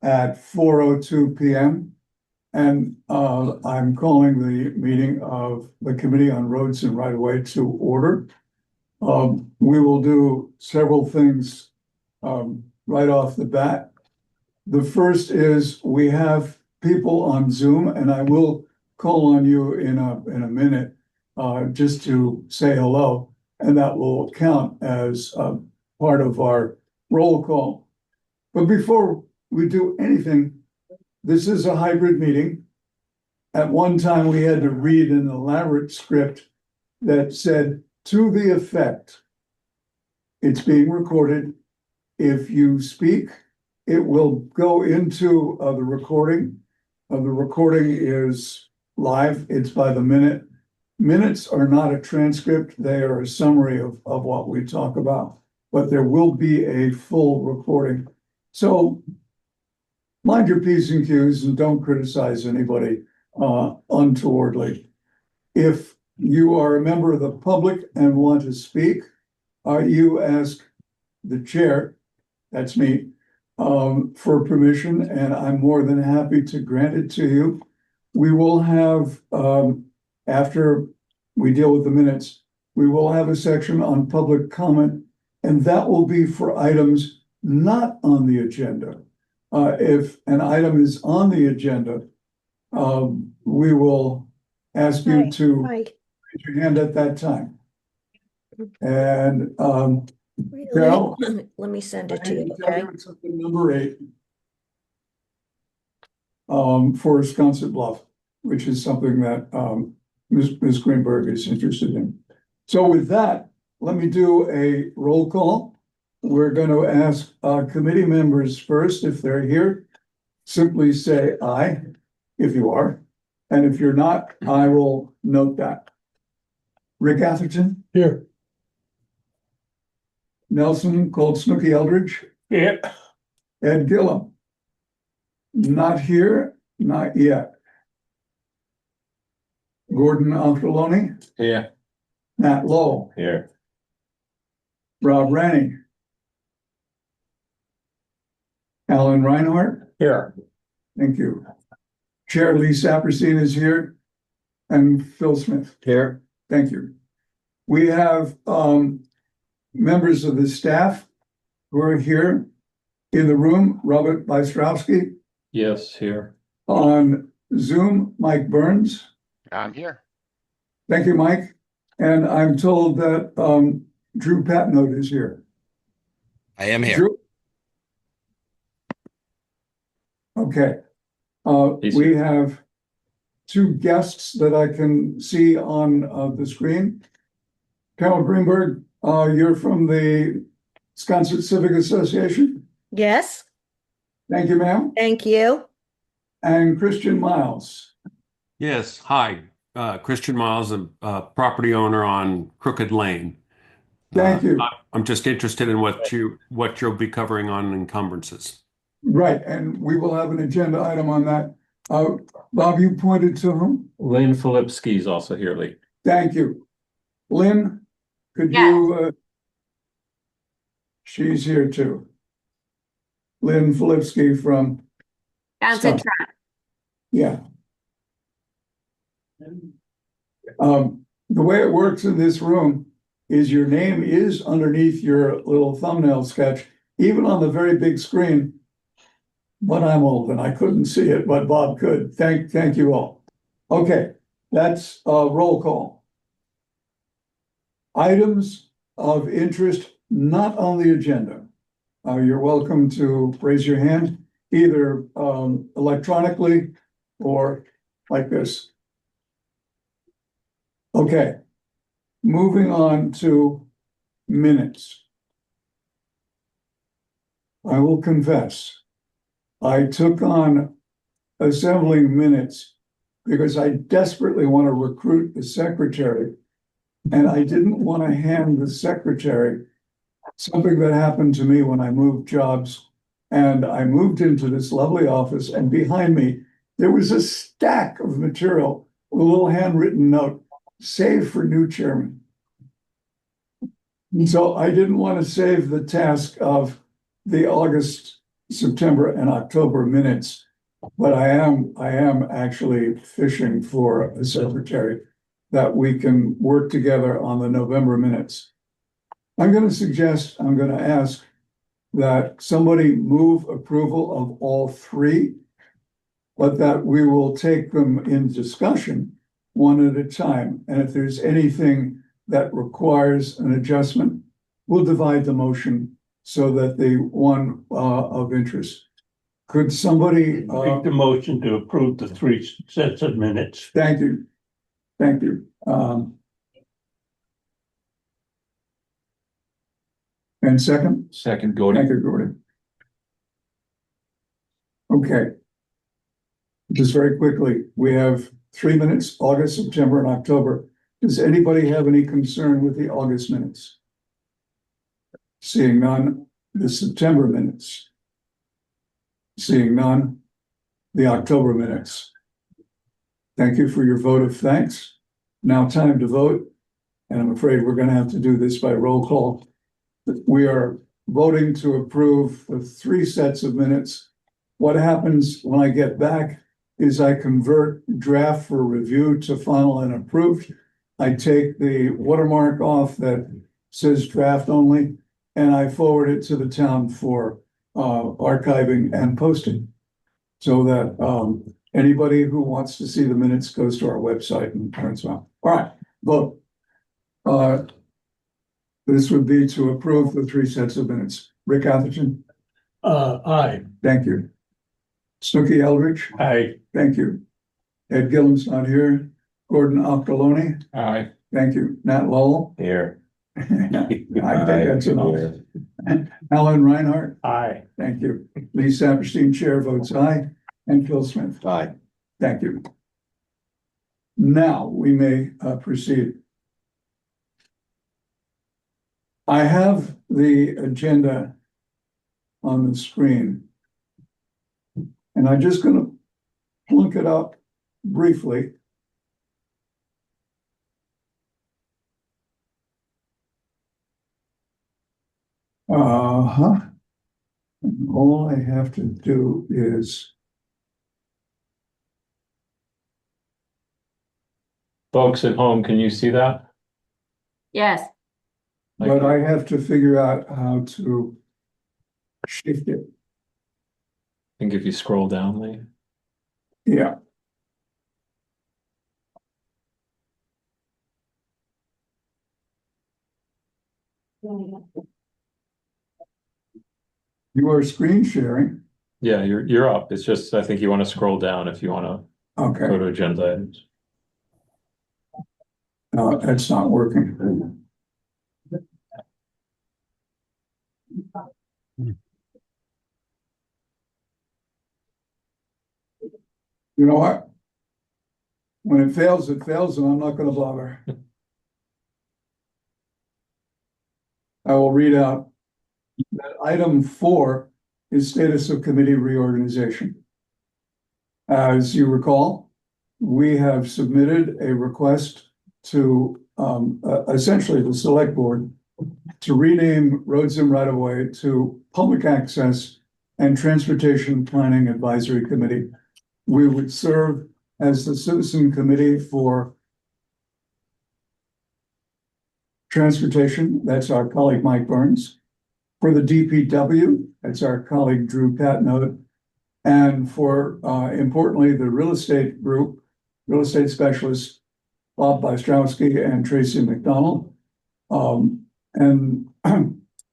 at 4:02 p.m. And I'm calling the meeting of the Committee on Roads and Right-of-Way to order. We will do several things right off the bat. The first is we have people on Zoom, and I will call on you in a minute just to say hello, and that will count as part of our roll call. But before we do anything, this is a hybrid meeting. At one time, we had to read an elaborate script that said, to the effect, it's being recorded. If you speak, it will go into the recording. The recording is live. It's by the minute. Minutes are not a transcript. They are a summary of what we talk about, but there will be a full recording. So mind your P's and Q's and don't criticize anybody untowardly. If you are a member of the public and want to speak, you ask the chair, that's me, for permission, and I'm more than happy to grant it to you. We will have, after we deal with the minutes, we will have a section on public comment, and that will be for items not on the agenda. If an item is on the agenda, we will ask you to raise your hand at that time. And Carol, let me send it to you, okay? Number 8 for Sconset Bluff, which is something that Ms. Greenberg is interested in. So with that, let me do a roll call. We're going to ask committee members first, if they're here, simply say aye, if you are. And if you're not, I will note that. Rick Atherton? Here. Nelson Cold Snooky Eldridge? Yeah. Ed Gillum? Not here, not yet. Gordon Angeloni? Yeah. Matt Lowe? Here. Rob Rennie? Alan Reinhardt? Here. Thank you. Chair Lee Saperstein is here, and Phil Smith. Here. Thank you. We have members of the staff who are here in the room. Robert Bystrowski. Yes, here. On Zoom, Mike Burns. I'm here. Thank you, Mike. And I'm told that Drew Patnode is here. I am here. Drew? Okay. He's We here. have 2 guests that I can see on the screen. Carol Greenberg, you're from the Sconset Civic Association. Yes, Thank you, ma'am. thank you. And Christian Miles. Yes, hi, Christian Miles, a property owner on Crooked Lane. Thank you. I'm just interested in what you'll be covering on encumbrances. Right, and we will have an agenda item on that. Bob, you pointed to whom? Lynn Filipski is also here, Lee. Thank you. Lynn, could Yes. you? She's here too. Lynn Filipski from, Sconset Stop. Trent. yeah. The way it works in this room is your name is underneath your little thumbnail sketch, even on the very big screen. But I'm old and I couldn't see it, but Bob could. Thank you all. Okay, that's roll call. Items of interest not on the agenda. You're welcome to raise your hand either electronically or like this. Okay, moving on to minutes. I will confess, I took on assembling minutes because I desperately want to recruit the secretary, and I didn't want to hand the secretary something that happened to me when I moved jobs. And I moved into this lovely office, and behind me, there was a stack of material with a little handwritten note, save for new chairman. And so I didn't want to save the task of the August September and October minutes. But I am actually fishing for a secretary that we can work together on the November minutes. I'm going to ask that somebody move approval of all three, but that we will take them in discussion one at a time. And if there's anything that requires an adjustment, we'll divide the motion so that the one of interest. Could somebody, Make the motion to approve the 3 sets of minutes. thank you. Thank you. And second? Second, Thank Gordon. you, Gordon. Okay. Just very quickly, we have 3 minutes, August, September, and October. Does anybody have any concern with the August minutes? Seeing none, the September minutes. Seeing none, the October minutes. Thank you for your vote of thanks. Now time to vote. And I'm afraid we're going to have to do this by roll call. We are voting to approve the 3 sets of minutes. What happens when I get back is I convert draft for review to final and approved. I take the watermark off that says draft only, and I forward it to the town for archiving and posting. So that anybody who wants to see the minutes goes to our website and turns on. All right, vote. This would be to approve the 3 sets of minutes. Rick Atherton, Aye. thank you. Snooky Eldridge, Aye. thank you. Ed Gillum's not here. Gordon Octoloni, Aye. thank you. Nat Lowell. Here. I think that's enough. Alan Reinhardt, Aye. thank you. Lee Saperstein, chair votes aye. And Phil Smith. Aye. Thank you. Now we may proceed. I have the agenda on the screen. And I'm just going to plunk it up briefly. And all I have to do is Folks at home, can you see that? Yes, but I have to figure out how to shift it. I think if you scroll down, Lee. Yeah. You are screen sharing. Yeah, you're up. It's just, I think you want to scroll down if you want to go Okay, to agenda items. no, that's not working. You know what? When it fails, and I'm not gonna bother. I will read out that item 4 is status of committee reorganization. As you recall, we have submitted a request to essentially the select board to rename Roads and Right of Way to Public Access and Transportation Planning Advisory Committee. We would serve as the citizen committee for transportation, that's our colleague Mike Burns. For the DPW, that's our colleague Drew Patnode. And for, importantly, the real estate group, real estate specialists, Bob Bystrowski and Tracy McDonald. And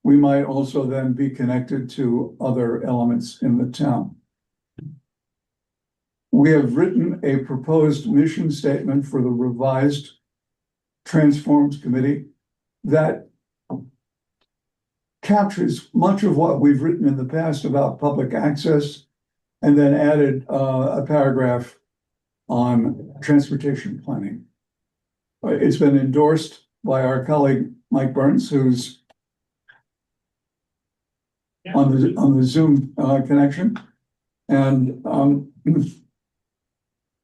we might also then be connected to other elements in the town. We have written a proposed mission statement for the revised Transforms Committee that captures much of what we've written in the past about public access, and then added a paragraph on transportation planning. It's been endorsed by our colleague Mike Burns, who's on the Zoom connection, and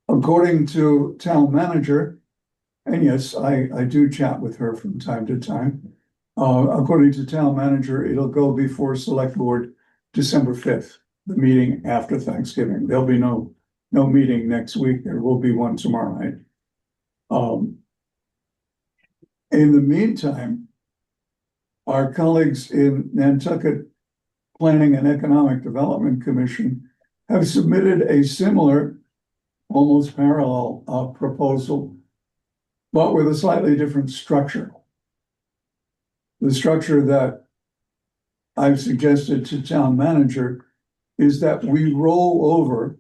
according to town manager, and yes, I do chat with her from time to time. According to town manager, it'll go before select board December 5th, the meeting after Thanksgiving. There'll be no meeting next week. There will be one tomorrow night. In the meantime, our colleagues in Nantucket Planning and Economic Development Commission have submitted a similar, almost parallel proposal, but with a slightly different structure. The structure that I've suggested to town manager is that we roll over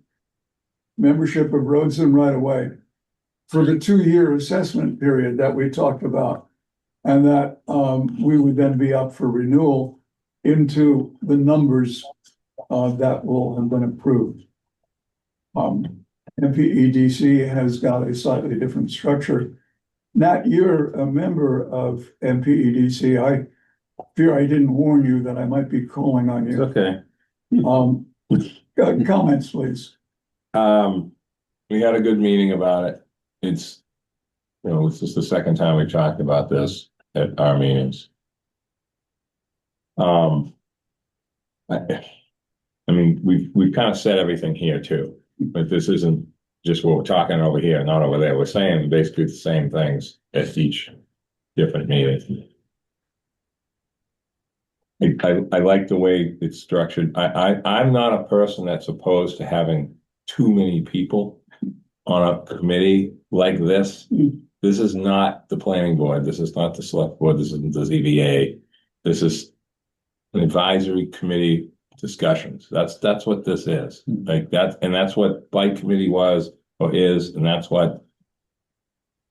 membership of Roads and Right of Way for the 2-year assessment period that we talked about, and that we would then be up for renewal into the numbers that will have been approved. MPEDC has got a slightly different structure. Nat, you're a member of MPEDC. I fear I didn't warn you that I might be calling on It's you. okay. Comments, please. We had a good meeting about it. It's, this is the second time we talked about this at our meetings. I mean, we've kind of said everything here too, but this isn't just what we're talking over here, not over there. We're saying basically the same things at each different meeting. I like the way it's structured. I'm not a person that's opposed to having too many people on a committee like this. This is not the planning board. This is not the select board. This isn't the ZBA. This is an advisory committee discussions. That's what this is. Like that, and that's what bike committee was or is, and that's what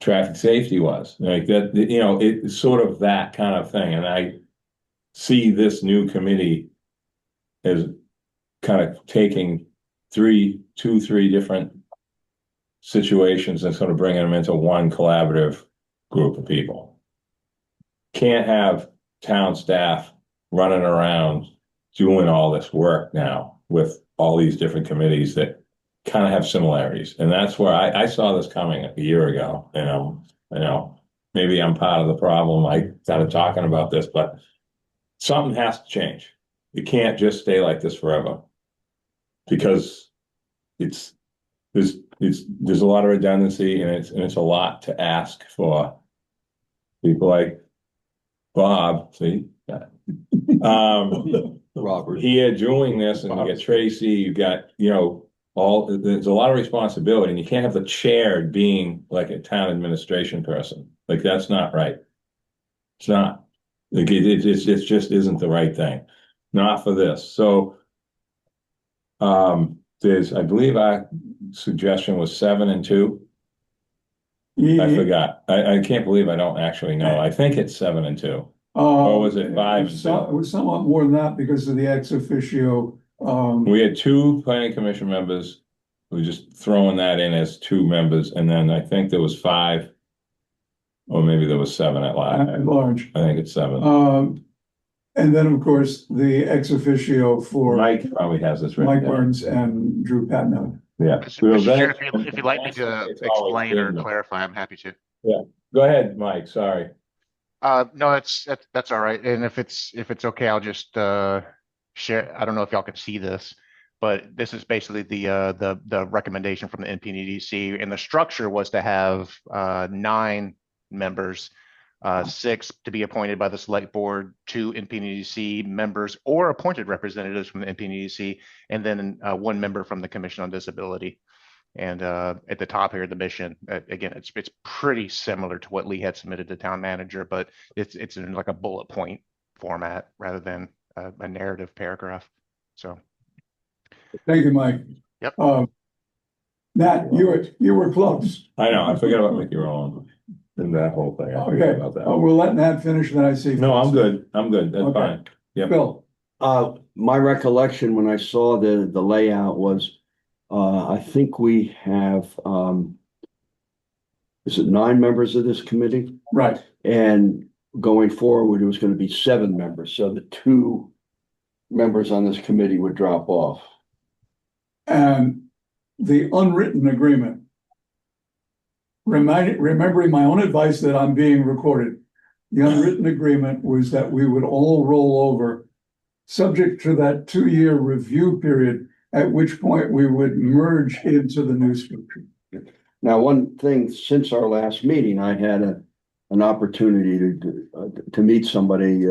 traffic safety was. Like that, it's sort of that kind of thing. And I see this new committee as kind of taking two, three different situations and sort of bringing them into one collaborative group of people. Can't have town staff running around doing all this work now with all these different committees that kind of have similarities. And that's where I saw this coming a year ago. And, maybe I'm part of the problem. I started talking about this, but something has to change. It can't just stay like this forever, because there's a lot of redundancy, and it's a lot to ask for people like Bob. See, Robert. here doing this, and you got Tracy, you got there's a lot of responsibility, and you can't have the chair being like a town administration person. Like that's not right. It's not. Like it just isn't the right thing. Not for this. So I believe our suggestion was 7 and 2. I forgot. I can't believe I don't actually know. I think it's 7 and 2. Or was it 5 and 2? It was somewhat more than that because of the ex officio. We had 2 planning commission members. We just throwing that in as 2 members, and then I think there was 5, or maybe there was 7 at large. I think it's 7. And then, of course, the ex officio for Mike probably has this Mike written down. Burns and Drew Patno. Yeah. Mr. Chair, if you'd like me to It's always explain or been- clarify, I'm happy to. Go ahead, Mike. Sorry. No, that's all right. And if it's okay, I'll just share. I don't know if y'all can see this, but this is basically the recommendation from the NPDC, and the structure was to have 9 members, 6 to be appointed by the select board, 2 NPDC members or appointed representatives from the NPDC, and then 1 member from the Commission on Disability. And at the top here, the mission, again, it's pretty similar to what Lee had submitted to town manager, but it's in like a bullet point format rather than a narrative paragraph. So, Thank you, Mike. Yep. Nat, you were close. I know. I forget about Mickey Rowan and that whole thing. I forget Okay, about that. we'll let Nat finish, then I see. No, I'm good. I'm good. That's Okay. fine. Yep. Bill, My recollection when I saw the layout was, I think we have, is it 9 members of this committee? right. And going forward, it was going to be 7 members. So the 2 members on this committee would drop off. And the unwritten agreement, remembering my own advice that I'm being recorded, the unwritten agreement was that we would all roll over subject to that 2-year review period, at which point we would merge into the new structure. Now, one thing, since our last meeting, I had an opportunity to meet somebody,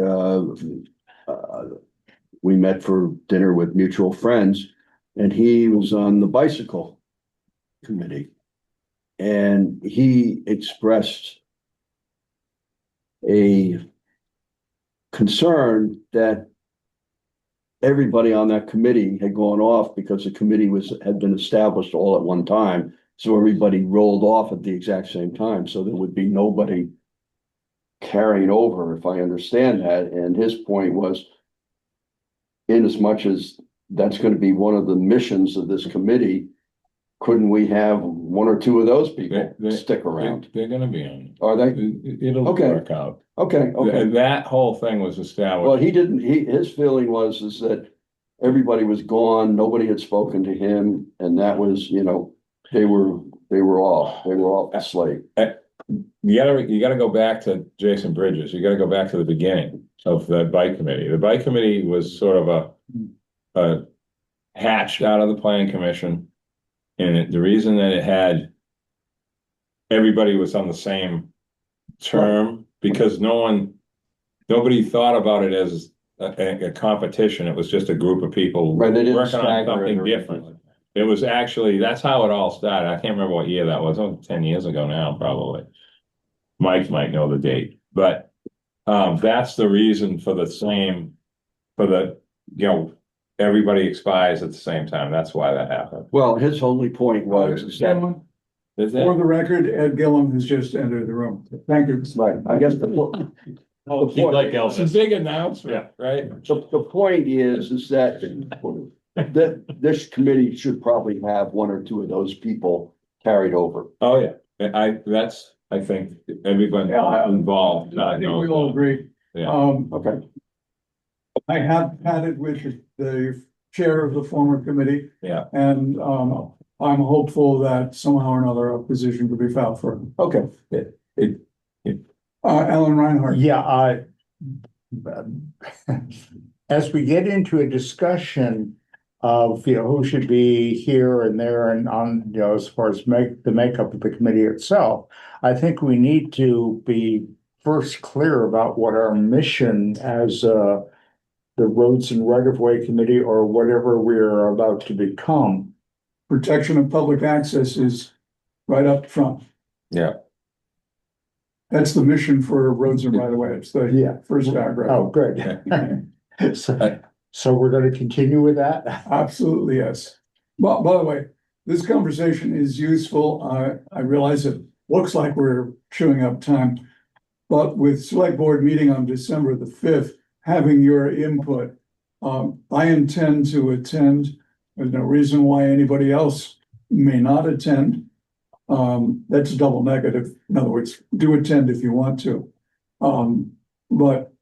we met for dinner with mutual friends, and he was on the bicycle committee. And he expressed a concern that everybody on that committee had gone off because the committee had been established all at one time. So everybody rolled off at the exact same time. So there would be nobody carrying over, if I understand that. And his point was, in as much as that's going to be one of the missions of this committee, couldn't we have one or two of those people stick around? They're gonna be on. Are they? It'll Okay. work out. Okay, okay. That whole thing was established. Well, he didn't, his feeling was is that everybody was gone, nobody had spoken to him, and that was, they were off the slate. You gotta go back to Jason Bridges. You gotta go back to the beginning of the bike committee. The bike committee was sort of a hatched out of the planning commission. And the reason that it had, everybody was on the same term, because nobody thought about it as a competition. It was just a group of people Right, they didn't working on stagger it something or different. anything. It was actually, that's how it all started. I can't remember what year that was. It was 10 years ago now, probably. Mike might know the date, but that's the reason for everybody expires at the same time. That's why that happened. Well, his only point was is that, Gentlemen, Is for it? the record, Ed Gillum has just entered the room. Thank you. right, I guess the He'd like It's a Elvis. big announcement, right? the point is that this committee should probably have one or two of those people carried over. Oh, yeah. I think everyone involved. I think we all agree. Yeah. Okay, I have chatted with the chair of the former committee. Yeah. And, I'm hopeful that somehow or another a position could be found for him. okay. Alan Reinhardt. Yeah, as we get into a discussion of, who should be here and there and on, as far as the makeup of the committee itself, I think we need to be first clear about what our mission as the Roads and Right-of-Way Committee, or whatever we're about to become. Protection of public access is right up front. Yeah. That's the mission for roads and right of way. It's the first paragraph. Oh, good. So we're going to continue with that? Absolutely, yes. But by the way, this conversation is useful. I realize it looks like we're chewing up time. But with select board meeting on December the 5th, having your input, I intend to attend. There's no reason why anybody else may not attend. That's a double negative. In other words, do attend if you want to. But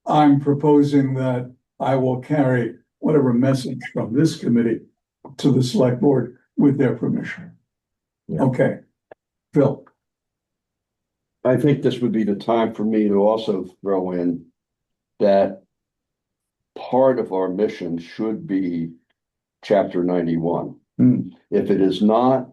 I'm proposing that I will carry whatever message from this committee to the select board with their permission. Yeah. Okay, Phil. I think this would be the time for me to also throw in that part of our mission should be chapter 91. If it is not,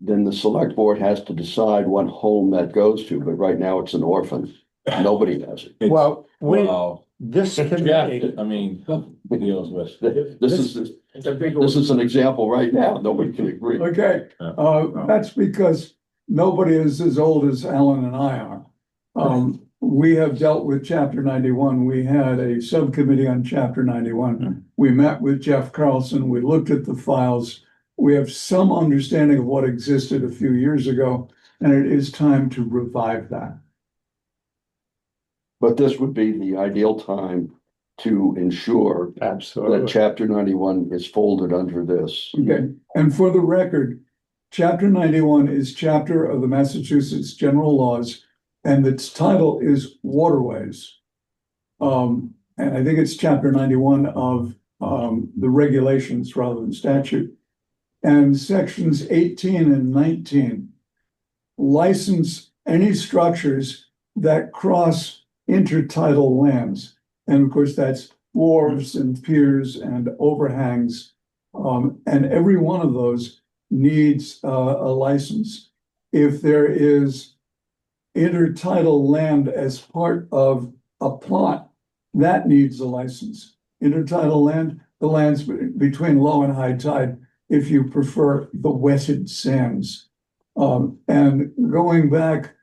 then the select board has to decide what home that goes to, but right now it's an orphan. Nobody has it. Well, Wow. this Yeah, committee, I mean, deals with. This is an example right now. Nobody can agree. Okay, that's because nobody is as old as Alan and I are. We have dealt with chapter 91. We had a subcommittee on chapter 91. We met with Jeff Carlson. We looked at the files. We have some understanding of what existed a few years ago, and it is time to revive that. But this would be the ideal time to ensure that absolutely. chapter 91 is folded under this. Okay, and for the record, chapter 91 is chapter of the Massachusetts General Laws, and its title is Waterways. And I think it's chapter 91 of the regulations rather than statute. And sections 18 and 19 license any structures that cross intertidal lands. And of course, that's wharves and piers and overhangs. And every one of those needs a license. If there is intertidal land as part of a plot, that needs a license. Intertidal land, the lands between low and high tide, if you prefer the wetted sands. And going back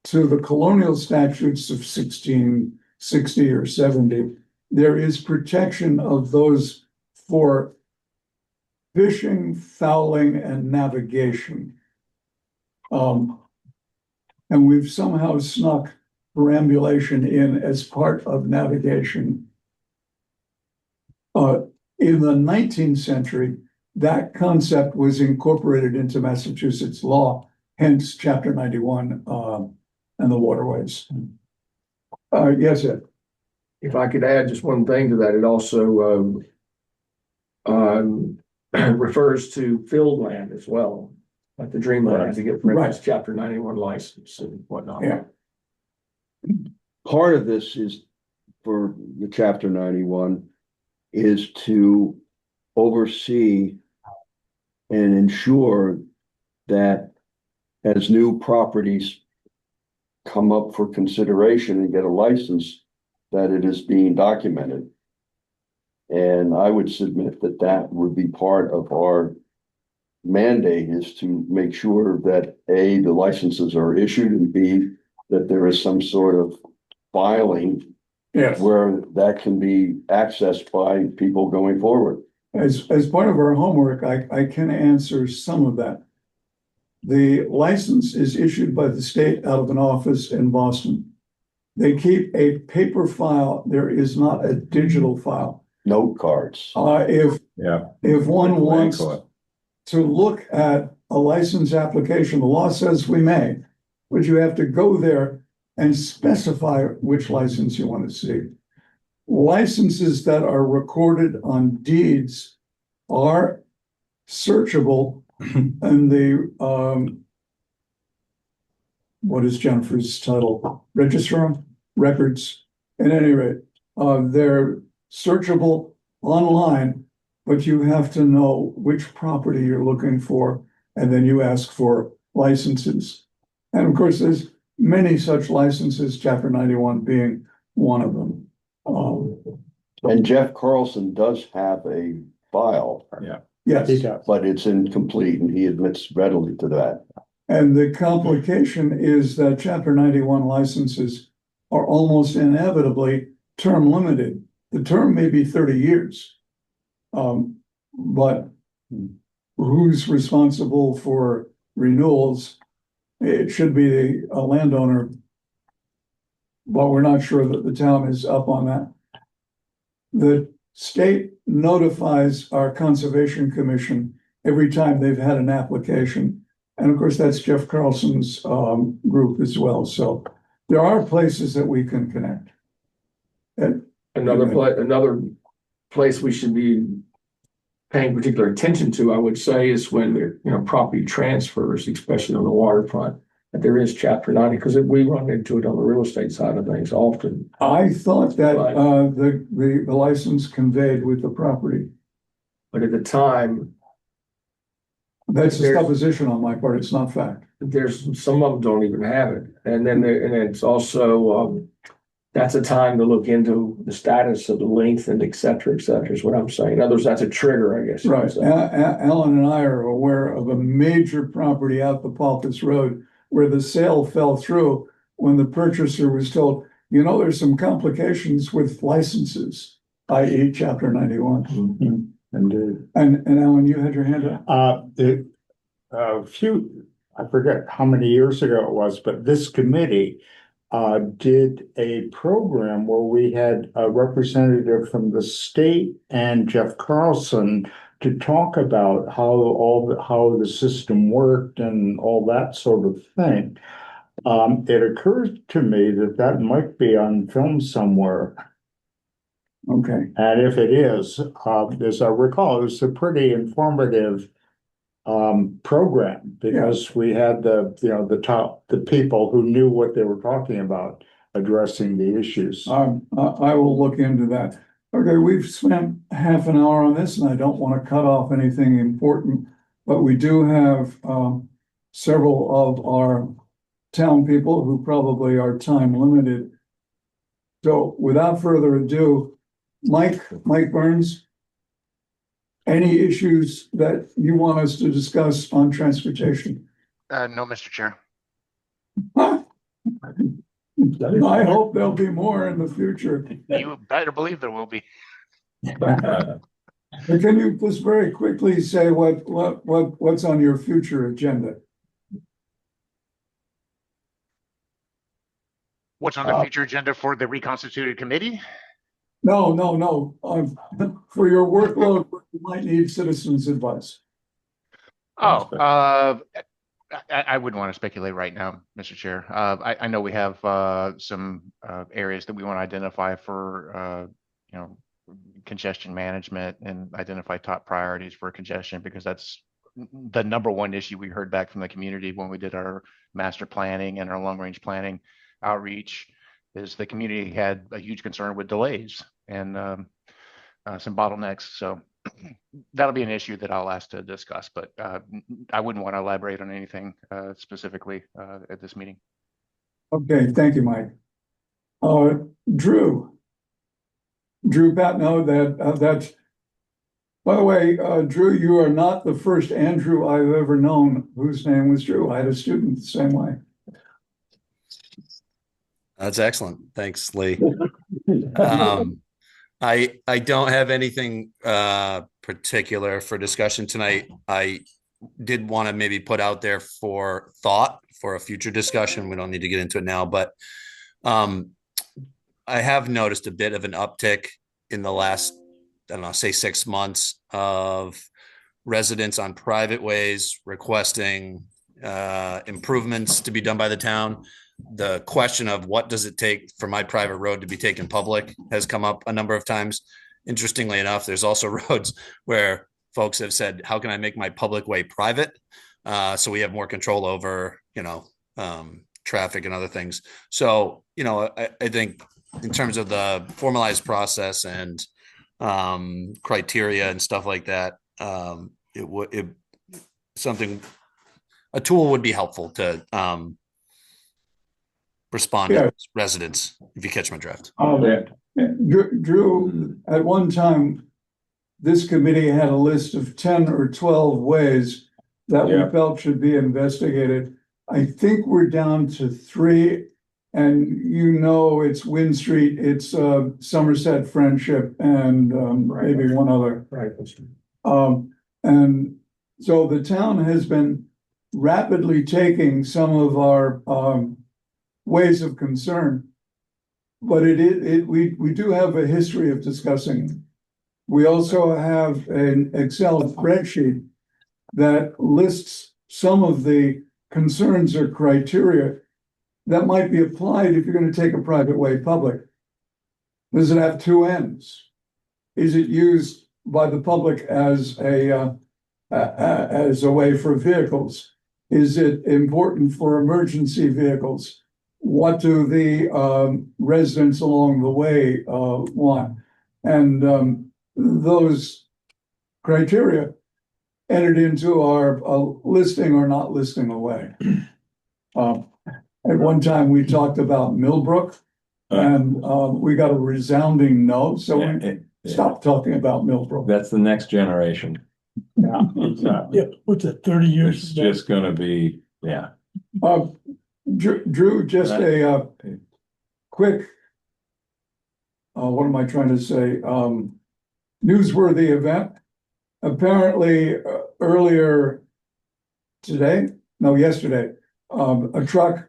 to the colonial statutes of 1660 or 70, there is protection of those for fishing, fowling, and navigation. And we've somehow snuck perambulation in as part of navigation. In the 19th century, that concept was incorporated into Massachusetts law, hence Chapter 91 and the waterways. Yes, Ed. If I could add just one thing to that, it also refers to field land as well, like the Dreamland has to get, for instance, Chapter 91 license and whatnot. Yeah. Part of this is for the Chapter 91 is to oversee and ensure that as new properties come up for consideration and get a license, that it is being documented. And I would submit that that would be part of our mandate, is to make sure that A, the licenses are issued, and B, that there is some sort of filing where that can be accessed by people going forward. As part of our homework, I can answer some of that. The license is issued by the state out of an office in Boston. They keep a paper file. There is not a digital file. Note cards. If one wants to look at a license application, the law says we may, but you have to go there and specify which license you want to see. Licenses that are recorded on deeds are searchable, and the what is Jennifer's title? Register of Records. At any rate, they're searchable online, but you have to know which property you're looking for, and then you ask for licenses. And of course, there's many such licenses, Chapter 91 being one of them. And Jeff Carlson does have a file. Yes. He does. But it's incomplete, and he admits readily to that. And the complication is that Chapter 91 licenses are almost inevitably term limited. The term may be 30 years. But who's responsible for renewals? It should be a landowner, but we're not sure that the town is up on that. The state notifies our Conservation Commission every time they've had an application. And of course, that's Jeff Carlson's group as well. So there are places that we can connect. Another place we should be paying particular attention to, I would say, is when there, property transfers, especially on the waterfront, that there is Chapter 90, because we run into it on the real estate side of things often. I thought that the license conveyed with the property. But at the time, That's a supposition on my part. It's not fact. there's some of them don't even have it. And then and it's also that's a time to look into the status of the length and et cetera, is what I'm saying. In other words, that's a trigger, I guess. Right. Alan and I are aware of a major property out the Palpas Road where the sale fell through when the purchaser was told, there's some complications with licenses, i.e. Chapter 91. Mm-hmm. And Alan, you had your hand up? I forget how many years ago it was, but this committee did a program where we had a representative from the state and Jeff Carlson to talk about how the system worked and all that sort of thing. It occurred to me that might be on film somewhere. Okay. And if it is, as I recall, it was a pretty informative program, because we had the people who knew what they were talking about addressing the issues. I will look into that. Okay, we've spent half an hour on this and I don't want to cut off anything important, but we do have several of our town people who probably are time limited. So without further ado, Mike Burns, any issues that you want us to discuss on transportation? No, Mr. Chair. Huh? I hope there'll be more in the future. You better believe there will be. But can you just very quickly say what's on your future agenda? What's on the future agenda for the reconstituted committee? No. For your workload, you might need citizens' advice. I wouldn't want to speculate right now, Mr. Chair. I know we have some areas that we want to identify for congestion management and identify top priorities for congestion, because that's the number one issue we heard back from the community when we did our master planning and our long range planning outreach, is the community had a huge concern with delays and some bottlenecks. So that'll be an issue that I'll ask to discuss, but I wouldn't want to elaborate on anything specifically at this meeting. Okay, thank you, Mike. Drew Patno, that's, by the way, Drew, you are not the first Andrew I've ever known whose name was Drew. I had a student the same way. That's excellent. Thanks, Lee. I don't have anything particular for discussion tonight. I did want to maybe put out there for thought for a future discussion. We don't need to get into it now, but I have noticed a bit of an uptick in the last, I don't know, say 6 months of residents on private ways requesting improvements to be done by the town. The question of what does it take for my private road to be taken public has come up a number of times. Interestingly enough, there's also roads where folks have said, how can I make my public way private? So we have more control over, traffic and other things. So, I think in terms of the formalized process and criteria and stuff like that, a tool would be helpful to respond to residents, if you catch my drift. Drew, at one time, this committee had a list of 10 or 12 ways that we felt should be investigated. I think we're down to 3, and it's Wynn Street, it's Somerset Friendship, and maybe one other. Right. And so the town has been rapidly taking some of our ways of concern, but we do have a history of discussing. We also have an Excel spreadsheet that lists some of the concerns or criteria that might be applied if you're going to take a private way public. Does it have 2 ends? Is it used by the public as a way for vehicles? Is it important for emergency vehicles? What do the residents along the way want? And those criteria entered into our listing or not listing away. At one time, we talked about Millbrook, and we got a resounding no. So we stopped talking about Millbrook. That's the next generation. Yeah. What's it, 30 years? It's just gonna be, Drew, just a quick, what am I trying to say? Newsworthy event. Apparently, earlier yesterday, a truck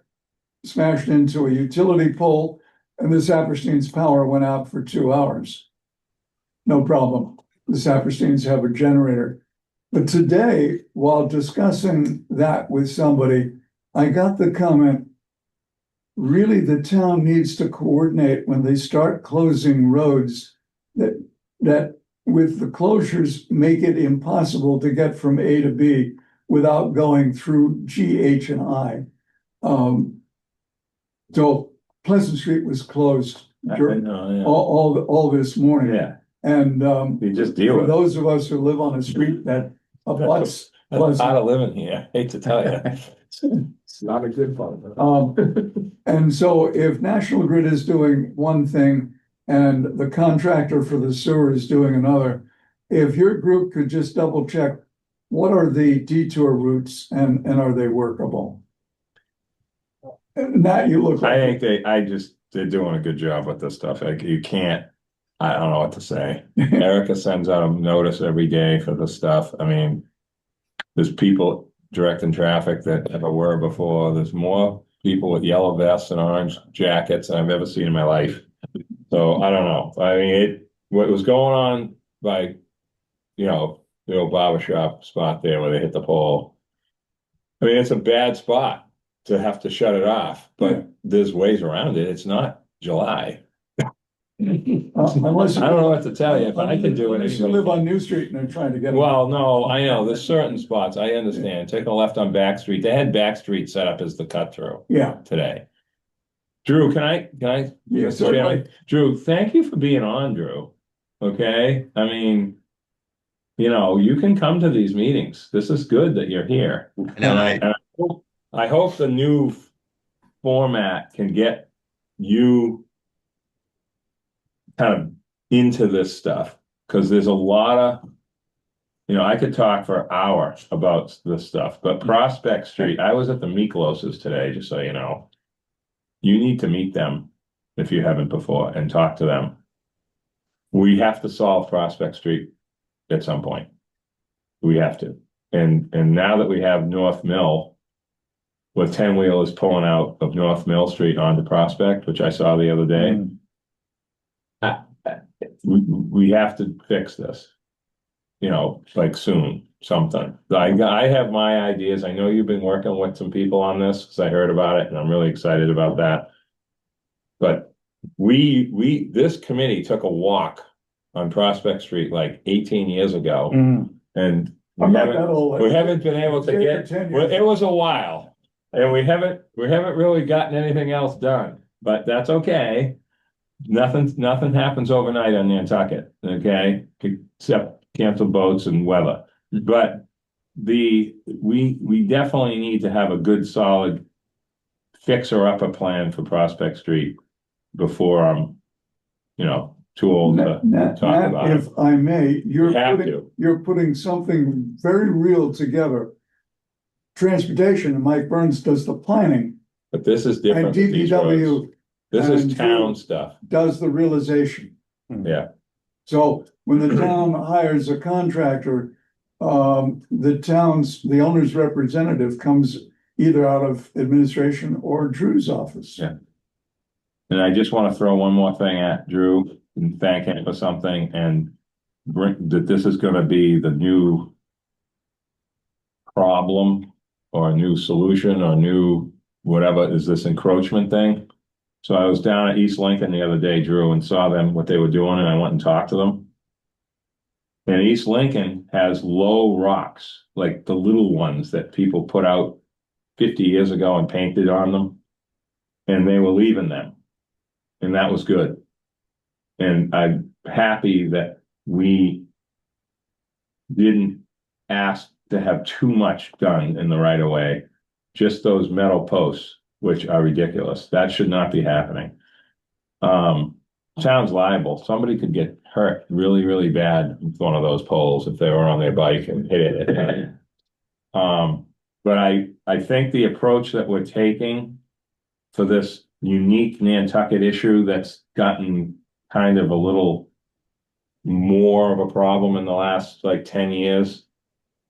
smashed into a utility pole, and the Saperstein's power went out for 2 hours. No problem. The Sapersteins have a generator. But today, while discussing that with somebody, I got the comment, really the town needs to coordinate when they start closing roads that with the closures make it impossible to get from A to B without going through G, H, and I. So Pleasant Street was closed during know, yeah. all this morning. Yeah, And, you just deal for with it. those of us who live on a street that abuts That's part of living here, I hate to tell you. It's not a good one. And so if National Grid is doing one thing and the contractor for the sewer is doing another, if your group could just double check, what are the detour routes and are they workable? And that you look I like. think they're doing a good job with this stuff, like, you can't, I don't know what to say. Erica sends out a notice every day for the stuff, I mean, there's people directing traffic that never were before, there's more people with yellow vests and orange jackets than I've ever seen in my life. So, I don't know, I mean, what was going on by, the old barber shop spot there where they hit the pole. I mean, it's a bad spot to have to shut it off, but there's ways around it, it's not July. Unless I don't know what to tell you, but I can do it. Unless you live on New Street and they're trying to get. Well, no, I know, there's certain spots, I understand, take a left on Back Street, they had Back Street set up as the cut through Yeah, today. Drew, can I, yes, Mr. certainly. Chairman? Drew, thank you for being on, Drew, okay, I mean, you can come to these meetings, this is good that you're here. And I hope the new format can get you kind of into this stuff, because there's a lot of, I could talk for hours about this stuff, but Prospect Street, I was at the Mikloses today, just so you know. You need to meet them if you haven't before and talk to them. We have to solve Prospect Street at some point. We have to. And now that we have North Mill, with 10-wheelers pulling out of North Mill Street onto Prospect, which I saw the other day. We have to fix this, like soon, something. I have my ideas. I know you've been working with some people on this, because I heard about it and I'm really excited about that. But this committee took a walk on Prospect Street like 18 years ago. And I'm not that old. we haven't been able to Yeah, get, 10 years. it was a while. And we haven't really gotten anything else done, but that's okay. Nothing happens overnight on Nantucket, okay? Except canceled boats and weather. But we definitely need to have a good, solid fixer-upper plan for Prospect Street before I'm, too old to talk about it. If I may, We have to. you're putting something very real together. Transportation, and Mike Burns does the planning, But this is and different with these roads. DPW This and is town Drew stuff, does the realization. yeah. So when the town hires a contractor, the owner's representative comes either out of administration or Drew's office. Yeah. And I just want to throw one more thing at Drew and thank him for something, and that this is gonna be the new problem or a new solution or new whatever is this encroachment thing. So I was down at East Lincoln the other day, Drew, and saw them, what they were doing, and I went and talked to them. And East Lincoln has low rocks, like the little ones that people put out 50 years ago and painted on them. And they were leaving them. And that was good. And I'm happy that we didn't ask to have too much done in the right of way. Just those metal posts, which are ridiculous. That should not be happening. Town's liable. Somebody could get hurt really, really bad with one of those poles if they were on their bike and hit it. But I think the approach that we're taking for this unique Nantucket issue that's gotten kind of a little more of a problem in the last like 10 years,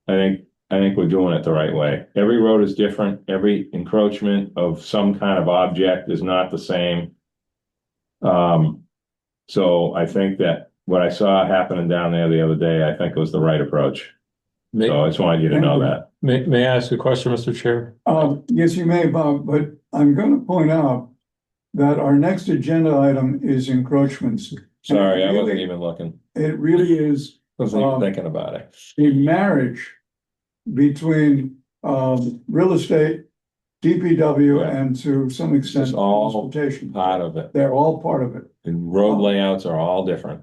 I think we're doing it the right way. Every road is different. Every encroachment of some kind of object is not the same. So I think that what I saw happening down there the other day, I think was the right approach. So I just wanted you to know that. May I ask a question, Mr. Chair? Yes, you may, Bob, but I'm gonna point out that our next agenda item is encroachments. Sorry, I wasn't Really- even looking. It really is Wasn't even thinking about it. a marriage between real estate DPW Yeah. and to some extent It's all transportation. part of it. They're all part of it. And road layouts are all different.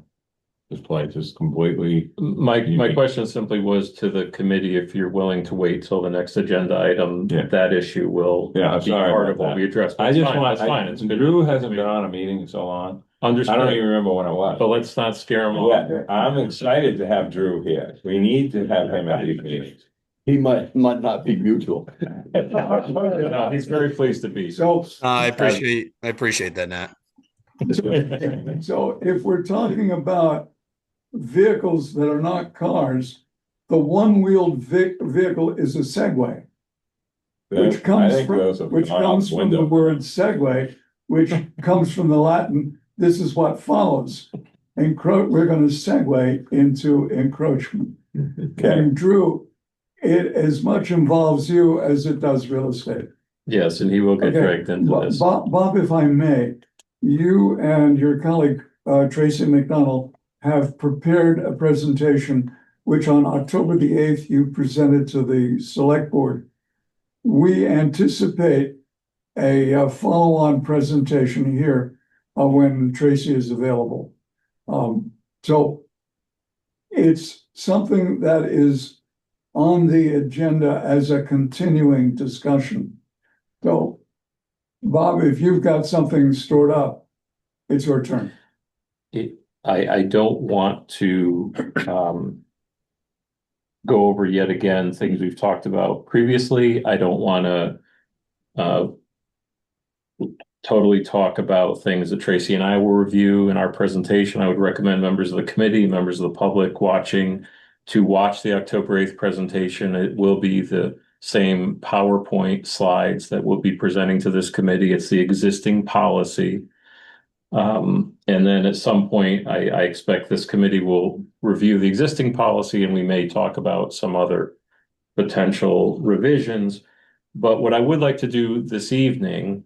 This place is completely, My Unique. question simply was to the committee, if you're willing to wait till the next agenda item, Yeah. that issue will Yeah, I'm be sorry part about of what that. we address. I just want, That's fine. It's good. Drew hasn't been on a meeting in so long. I don't even Understood, remember when it was. but let's not scare him off. Yeah, I'm excited to have Drew here. We need to have him at these meetings. He might not be mutual. No, he's very pleased to be. So, I appreciate that, Nat. so if we're talking about vehicles that are not cars, the one-wheeled vehicle is a Segway. Which I comes think from, those are which gone out comes the from the window. word segue, which comes from the Latin, this is what follows. We're gonna segue into encroachment. Okay, And Drew, it as much involves you as it does real estate. Yes, and he will get Okay, dragged into this. Bob, if I may, you and your colleague, Tracy McDonald, have prepared a presentation which on October the 8th, you presented to the select board. We anticipate a follow-on presentation here when Tracy is available. So it's something that is on the agenda as a continuing discussion. So, Bob, if you've got something stored up, it's your turn. I don't want to go over yet again things we've talked about previously. I don't want to totally talk about things that Tracy and I will review in our presentation. I would recommend members of the committee, members of the public watching to watch the October 8th presentation. It will be the same PowerPoint slides that we'll be presenting to this committee. It's the existing policy. And then at some point, I expect this committee will review the existing policy and we may talk about some other potential revisions. But what I would like to do this evening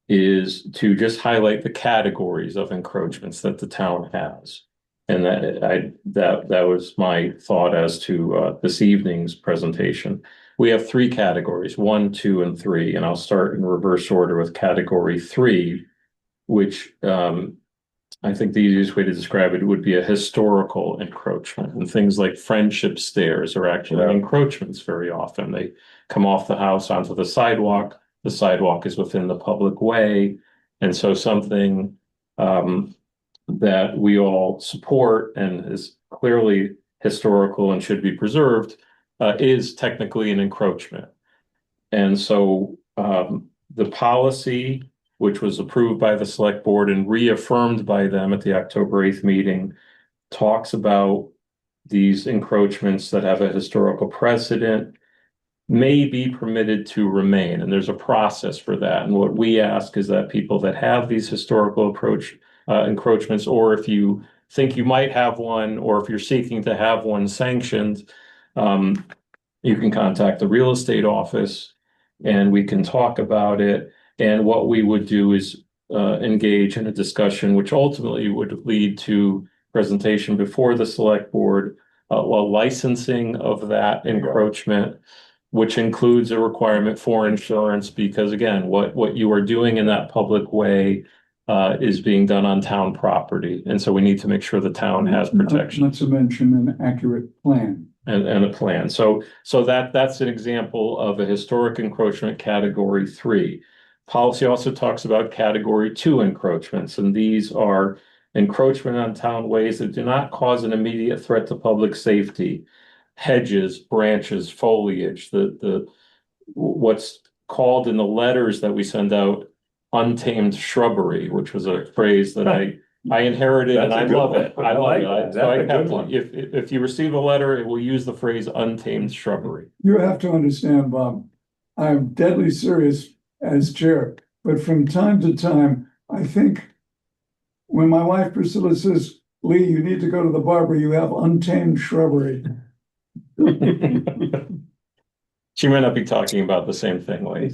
is to just highlight the categories of encroachments that the town has. And that was my thought as to this evening's presentation. We have three categories, 1, 2, and 3, and I'll start in reverse order with category 3, which I think the easiest way to describe it would be a historical encroachment. And things like friendship stairs are actually encroachments very often. They come off the house onto the sidewalk. The sidewalk is within the public way. And so something that we all support and is clearly historical and should be preserved is technically an encroachment. And so the policy, which was approved by the select board and reaffirmed by them at the October 8th meeting, talks about these encroachments that have a historical precedent may be permitted to remain. And there's a process for that. And what we ask is that people that have these historical encroachments, or if you think you might have one, or if you're seeking to have one sanctioned, you can contact the real estate office and we can talk about it. And what we would do is engage in a discussion, which ultimately would lead to presentation before the select board, while licensing of that encroachment, which includes a requirement for insurance, because again, what you are doing in that public way is being done on town property. And so we need to make sure the town has protection. Not to mention an accurate plan. And a plan. So that's an example of a historic encroachment category 3. Policy also talks about category 2 encroachments, and these are encroachment on town ways that do not cause an immediate threat to public safety. Hedges, branches, foliage, the what's called in the letters that we send out untamed shrubbery, which was a phrase that I inherited and I love it. I love it. So I have to, if you receive a letter, it will use the phrase untamed shrubbery. You have to understand, Bob, I'm deadly serious as chair, but from time to time, I think when my wife Priscilla says, Lee, you need to go to the barber, you have untamed shrubbery. She might not be talking about the same thing, Lee.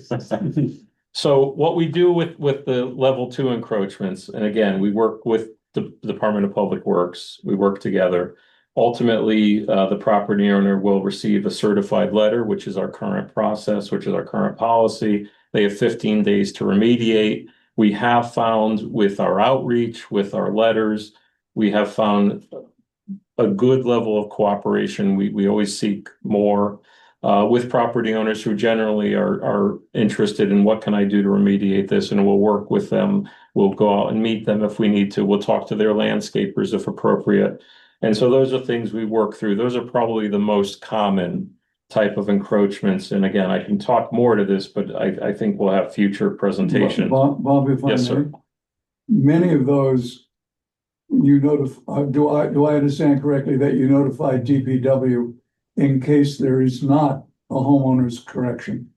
So what we do with the level 2 encroachments, and again, we work with the Department of Public Works, we work together. Ultimately, the property owner will receive a certified letter, which is our current process, which is our current policy. They have 15 days to remediate. We have found with our outreach, with our letters, we have found a good level of cooperation. We always seek more with property owners who generally are interested in what can I do to remediate this, and we'll work with them. We'll go out and meet them if we need to. We'll talk to their landscapers if appropriate. And so those are things we work through. Those are probably the most common type of encroachments. And again, I can talk more to this, but I think we'll have future presentations. Bob, if I Yes, may, sir. many of those you notify, do I understand correctly that you notify DPW in case there is not a homeowner's correction?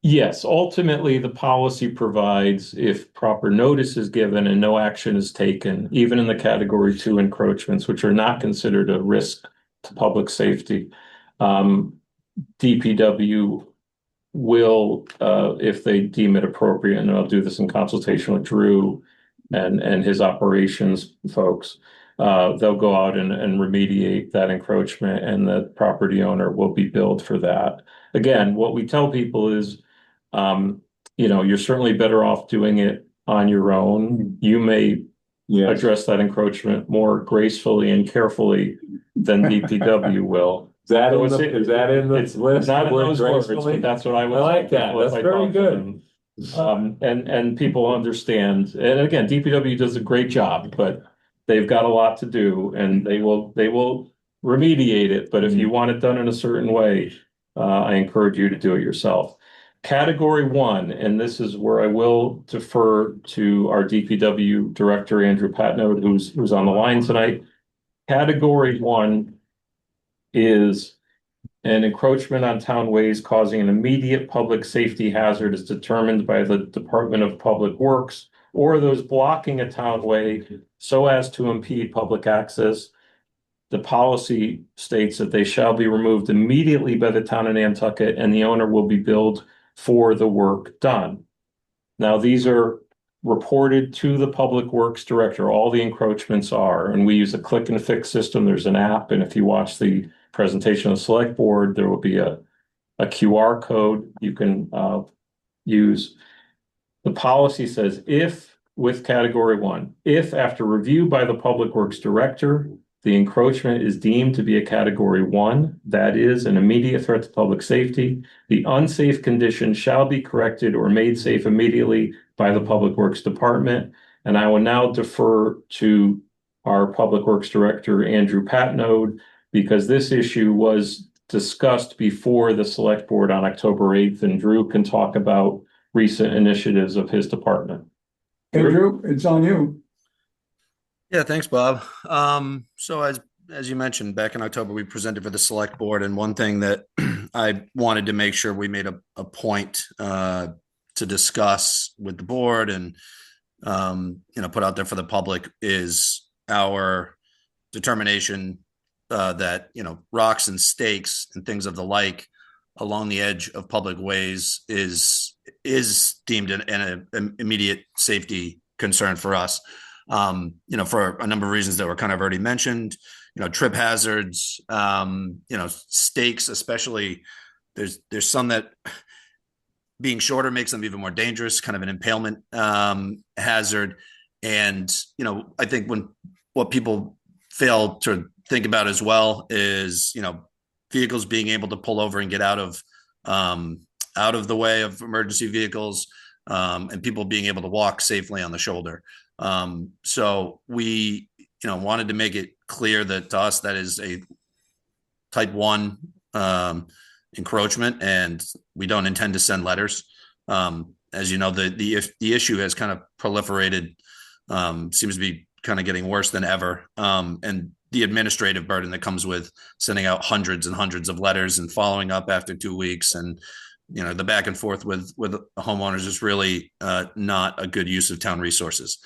Yes, ultimately, the policy provides if proper notice is given and no action is taken, even in the category 2 encroachments, which are not considered a risk to public safety, DPW will, if they deem it appropriate, and I'll do this in consultation with Drew and his operations folks, they'll go out and remediate that encroachment, and the property owner will be billed for that. Again, what we tell people is, you're certainly better off doing it on your own. You may address that encroachment more gracefully and carefully than DPW will. Is that in the It's list? not in those words, Gracefully? but that's what I would. I like tell that. people if That's I very talk to good. them. And people understand. And again, DPW does a great job, but they've got a lot to do, and they will remediate it. But if you want it done in a certain way, I encourage you to do it yourself. Category 1, and this is where I will defer to our DPW director, Andrew Patnode, who's on the line tonight. Category 1 is an encroachment on town ways causing an immediate public safety hazard as determined by the Department of Public Works or those blocking a town way so as to impede public access. The policy states that they shall be removed immediately by the town of Nantucket, and the owner will be billed for the work done. Now, these are reported to the Public Works Director. All the encroachments are, and we use a click and fix system. There's an app, and if you watch the presentation of the select board, there will be a QR code you can use. The policy says with category 1, if after review by the Public Works Director, the encroachment is deemed to be a category 1, that is an immediate threat to public safety, the unsafe condition shall be corrected or made safe immediately by the Public Works Department. And I will now defer to our Public Works Director, Andrew Patnode, because this issue was discussed before the select board on October 8th, and Drew can talk about recent initiatives of his department. Andrew, it's on you. Yeah, thanks, Bob. So as you mentioned, back in October, we presented for the select board, and one thing that I wanted to make sure we made a point to discuss with the board and put out there for the public is our determination that rocks and stakes and things of the like along the edge of public ways is deemed an immediate safety concern for us. For a number of reasons that were kind of already mentioned, trip hazards, stakes, especially there's some that being shorter makes them even more dangerous, kind of an impalement hazard. And, I think what people fail to think about as well is, vehicles being able to pull over and get out of the way of emergency vehicles, and people being able to walk safely on the shoulder. So we, wanted to make it clear that to us, that is a type 1 encroachment, and we don't intend to send letters. As you know, the issue has kind of proliferated, seems to be kind of getting worse than ever. And the administrative burden that comes with sending out hundreds and hundreds of letters and following up after 2 weeks, and the back and forth with homeowners is really not a good use of town resources.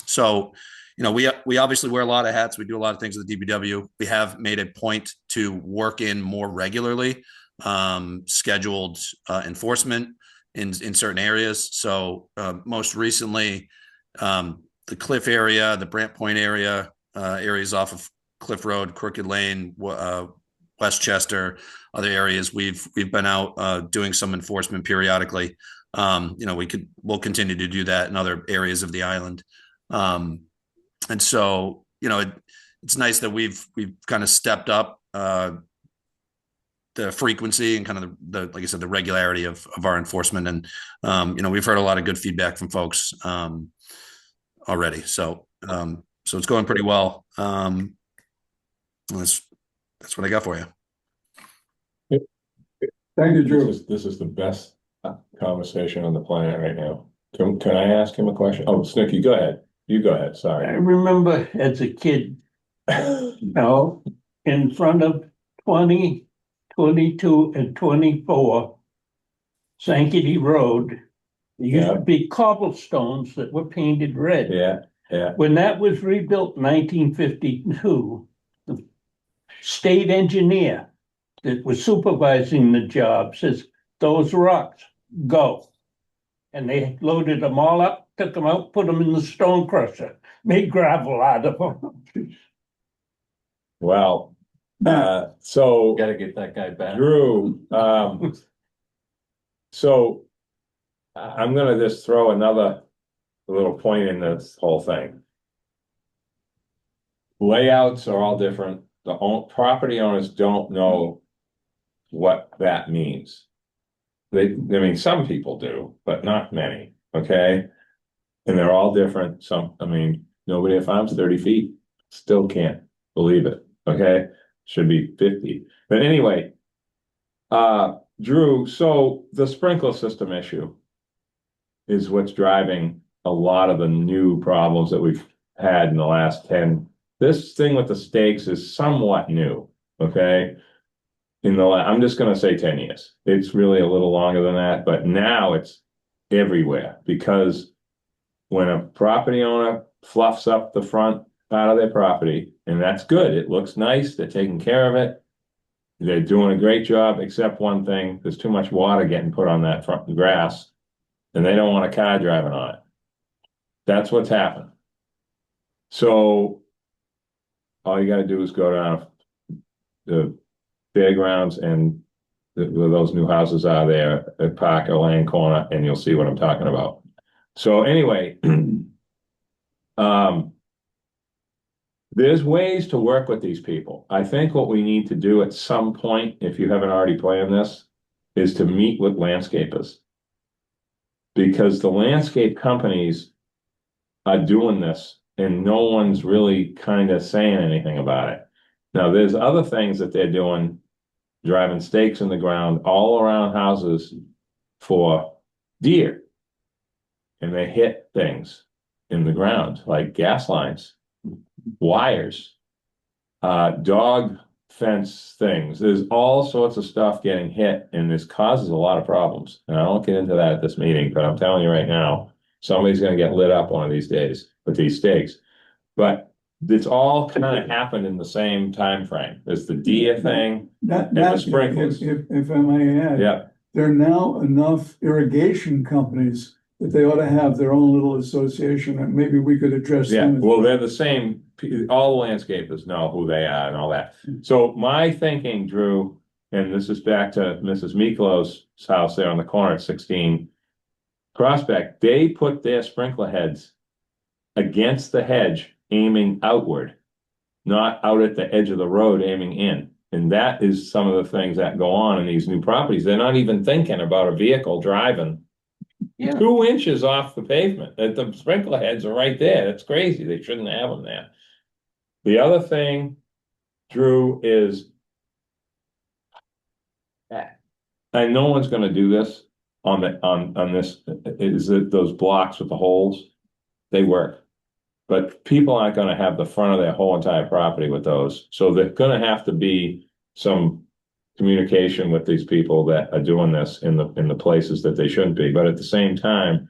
So, we obviously wear a lot of hats. We do a lot of things with the DPW. We have made a point to work in more regularly scheduled enforcement in certain areas. So most recently, the Cliff area, the Brant Point area, areas off of Cliff Road, Crooked Lane, Westchester, other areas. We've been out doing some enforcement periodically. We'll continue to do that in other areas of the island. And so, it's nice that we've kind of stepped up the frequency and kind of like I said, the regularity of our enforcement. And, we've heard a lot of good feedback from folks already. So it's going pretty well. That's what I got for you. Thank you, Drew. This is the best conversation on the planet right now. Can I ask him a question? Oh, Snooki, go ahead. You go ahead, I sorry. remember as a kid, in front of 20, 22, and 24, Sankaty Road, there used to be cobblestones that were painted red. Yeah. When that was rebuilt in 1952, the state engineer that was supervising the job says, those rocks, go. And they loaded them all up, took them out, put them in the stone crusher, made gravel out of them. Well, so Got to get that guy back. Drew, so I'm gonna just throw another little point in this whole thing. Layouts are all different. Property owners don't know what that means. Some people do, but not many, okay? And they're all different. Nobody that farms 30 feet still can't believe it, okay? Should be 50. But anyway, Drew, so the sprinkler system issue is what's driving a lot of the new problems that we've had in the last 10. This thing with the stakes is somewhat new, okay? I'm just gonna say 10 years. It's really a little longer than that, but now it's everywhere because when a property owner fluffs up the front part of their property, and that's good, it looks nice, they're taking care of it. They're doing a great job, except one thing, there's too much water getting put on that front grass, and they don't want a car driving on it. That's what's happened. So all you gotta do is go down the fairgrounds and where those new houses are there at Parker Lane Corner, and you'll see what I'm talking about. So anyway, there's ways to work with these people. I think what we need to do at some point, if you haven't already planned this, is to meet with landscapers. Because the landscape companies are doing this and no one's really kind of saying anything about it. Now, there's other things that they're doing, driving stakes in the ground all around houses for deer. And they hit things in the ground, like gas lines, wires, dog fence things. There's all sorts of stuff getting hit, and this causes a lot of problems. And I won't get into that at this meeting, but I'm telling you right now, somebody's going to get lit up one of these days with these stakes. But it's all kind of happened in the same time frame. There's the deer thing and the sprinklers. If I may add. Yeah. There are now enough irrigation companies that they ought to have their own little association, and maybe we could address Yeah, them. well, they're the same, all the landscapers know who they are and all that. So my thinking, Drew, and this is back to Mrs. Miklo's house there on the corner at 16 Prospect, they put their sprinkler heads against the hedge, aiming outward, not out at the edge of the road, aiming in. And that is some of the things that go on in these new properties. They're not even thinking about a vehicle driving 2 inches off the pavement. That the sprinkler heads are right there. That's crazy. They shouldn't have them there. The other thing, Drew, is and no one's going to do this on this. Is that those blocks with the holes? They work, but people aren't going to have the front of their whole entire property with those. So there's going to have to be some communication with these people that are doing this in the places that they shouldn't be. But at the same time,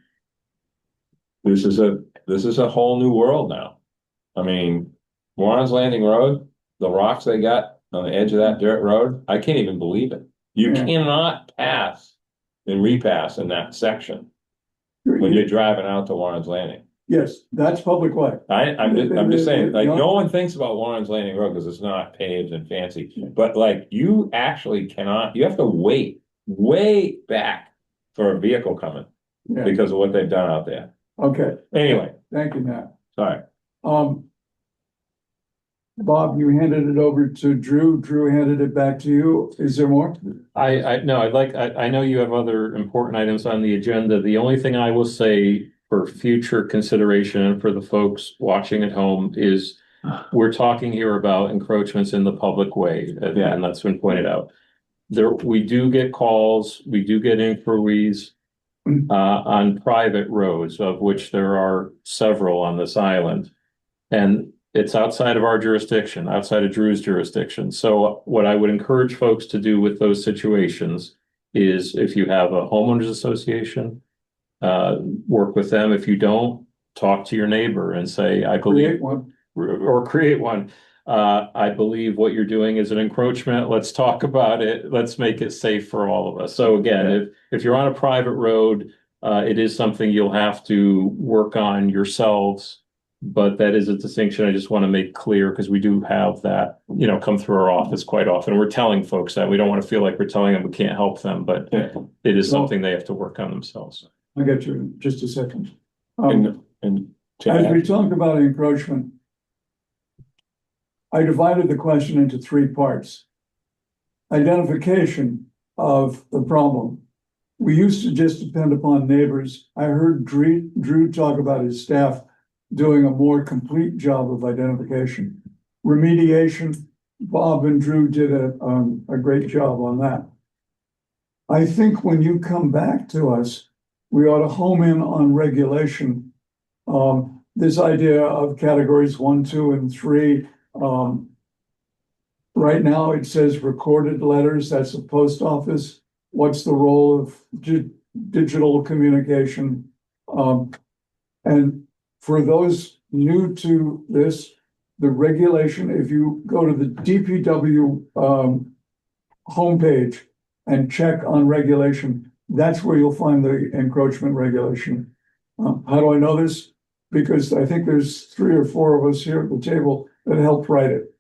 this is a whole new world now. I mean, Warren's Landing Road, the rocks they got on the edge of that dirt road, I can't even believe it. You cannot pass and repass in that section when you're driving out to Warren's Landing. Yes, that's public way. I'm just saying, like, no one thinks about Warren's Landing Road because it's not paved and fancy. But like, you actually cannot, you have to wait way back for a vehicle coming Yeah, because of what they've done out there. okay, Anyway, thank you, Matt. sorry. Bob, you handed it over to Drew. Drew handed it back to you. Is there more? I know you have other important items on the agenda. The only thing I will say for future consideration and for the folks watching at home is we're talking here about encroachments in the public way, and that's been pointed out. We do get calls, we do get inquiries on private roads, of which there are several on this island. And it's outside of our jurisdiction, outside of Drew's jurisdiction. So what I would encourage folks to do with those situations is if you have a homeowners association, work with them. If you don't, talk to your neighbor and say, I believe, Create one. or create one. I believe what you're doing is an encroachment. Let's talk about it. Let's make it safe for all of us. So again, if you're on a private road, it is something you'll have to work on yourselves. But that is a distinction I just want to make clear because we do have that, come through our office quite often. We're telling folks that we don't want to feel like we're telling them we can't help them, but it is something they have to work on themselves. I'll get you in just a second. And As we talk about encroachment, I divided the question into three parts. Identification of the problem. We used to just depend upon neighbors. I heard Drew talk about his staff doing a more complete job of identification. Remediation, Bob and Drew did a great job on that. I think when you come back to us, we ought to home in on regulation. This idea of categories 1, 2, and 3. Right now it says recorded letters, that's the post office. What's the role of digital communication? And for those new to this, the regulation, if you go to the DPW homepage and check on regulation, that's where you'll find the encroachment regulation. How do I know this? Because I think there's 3 or 4 of us here at the table that helped write it.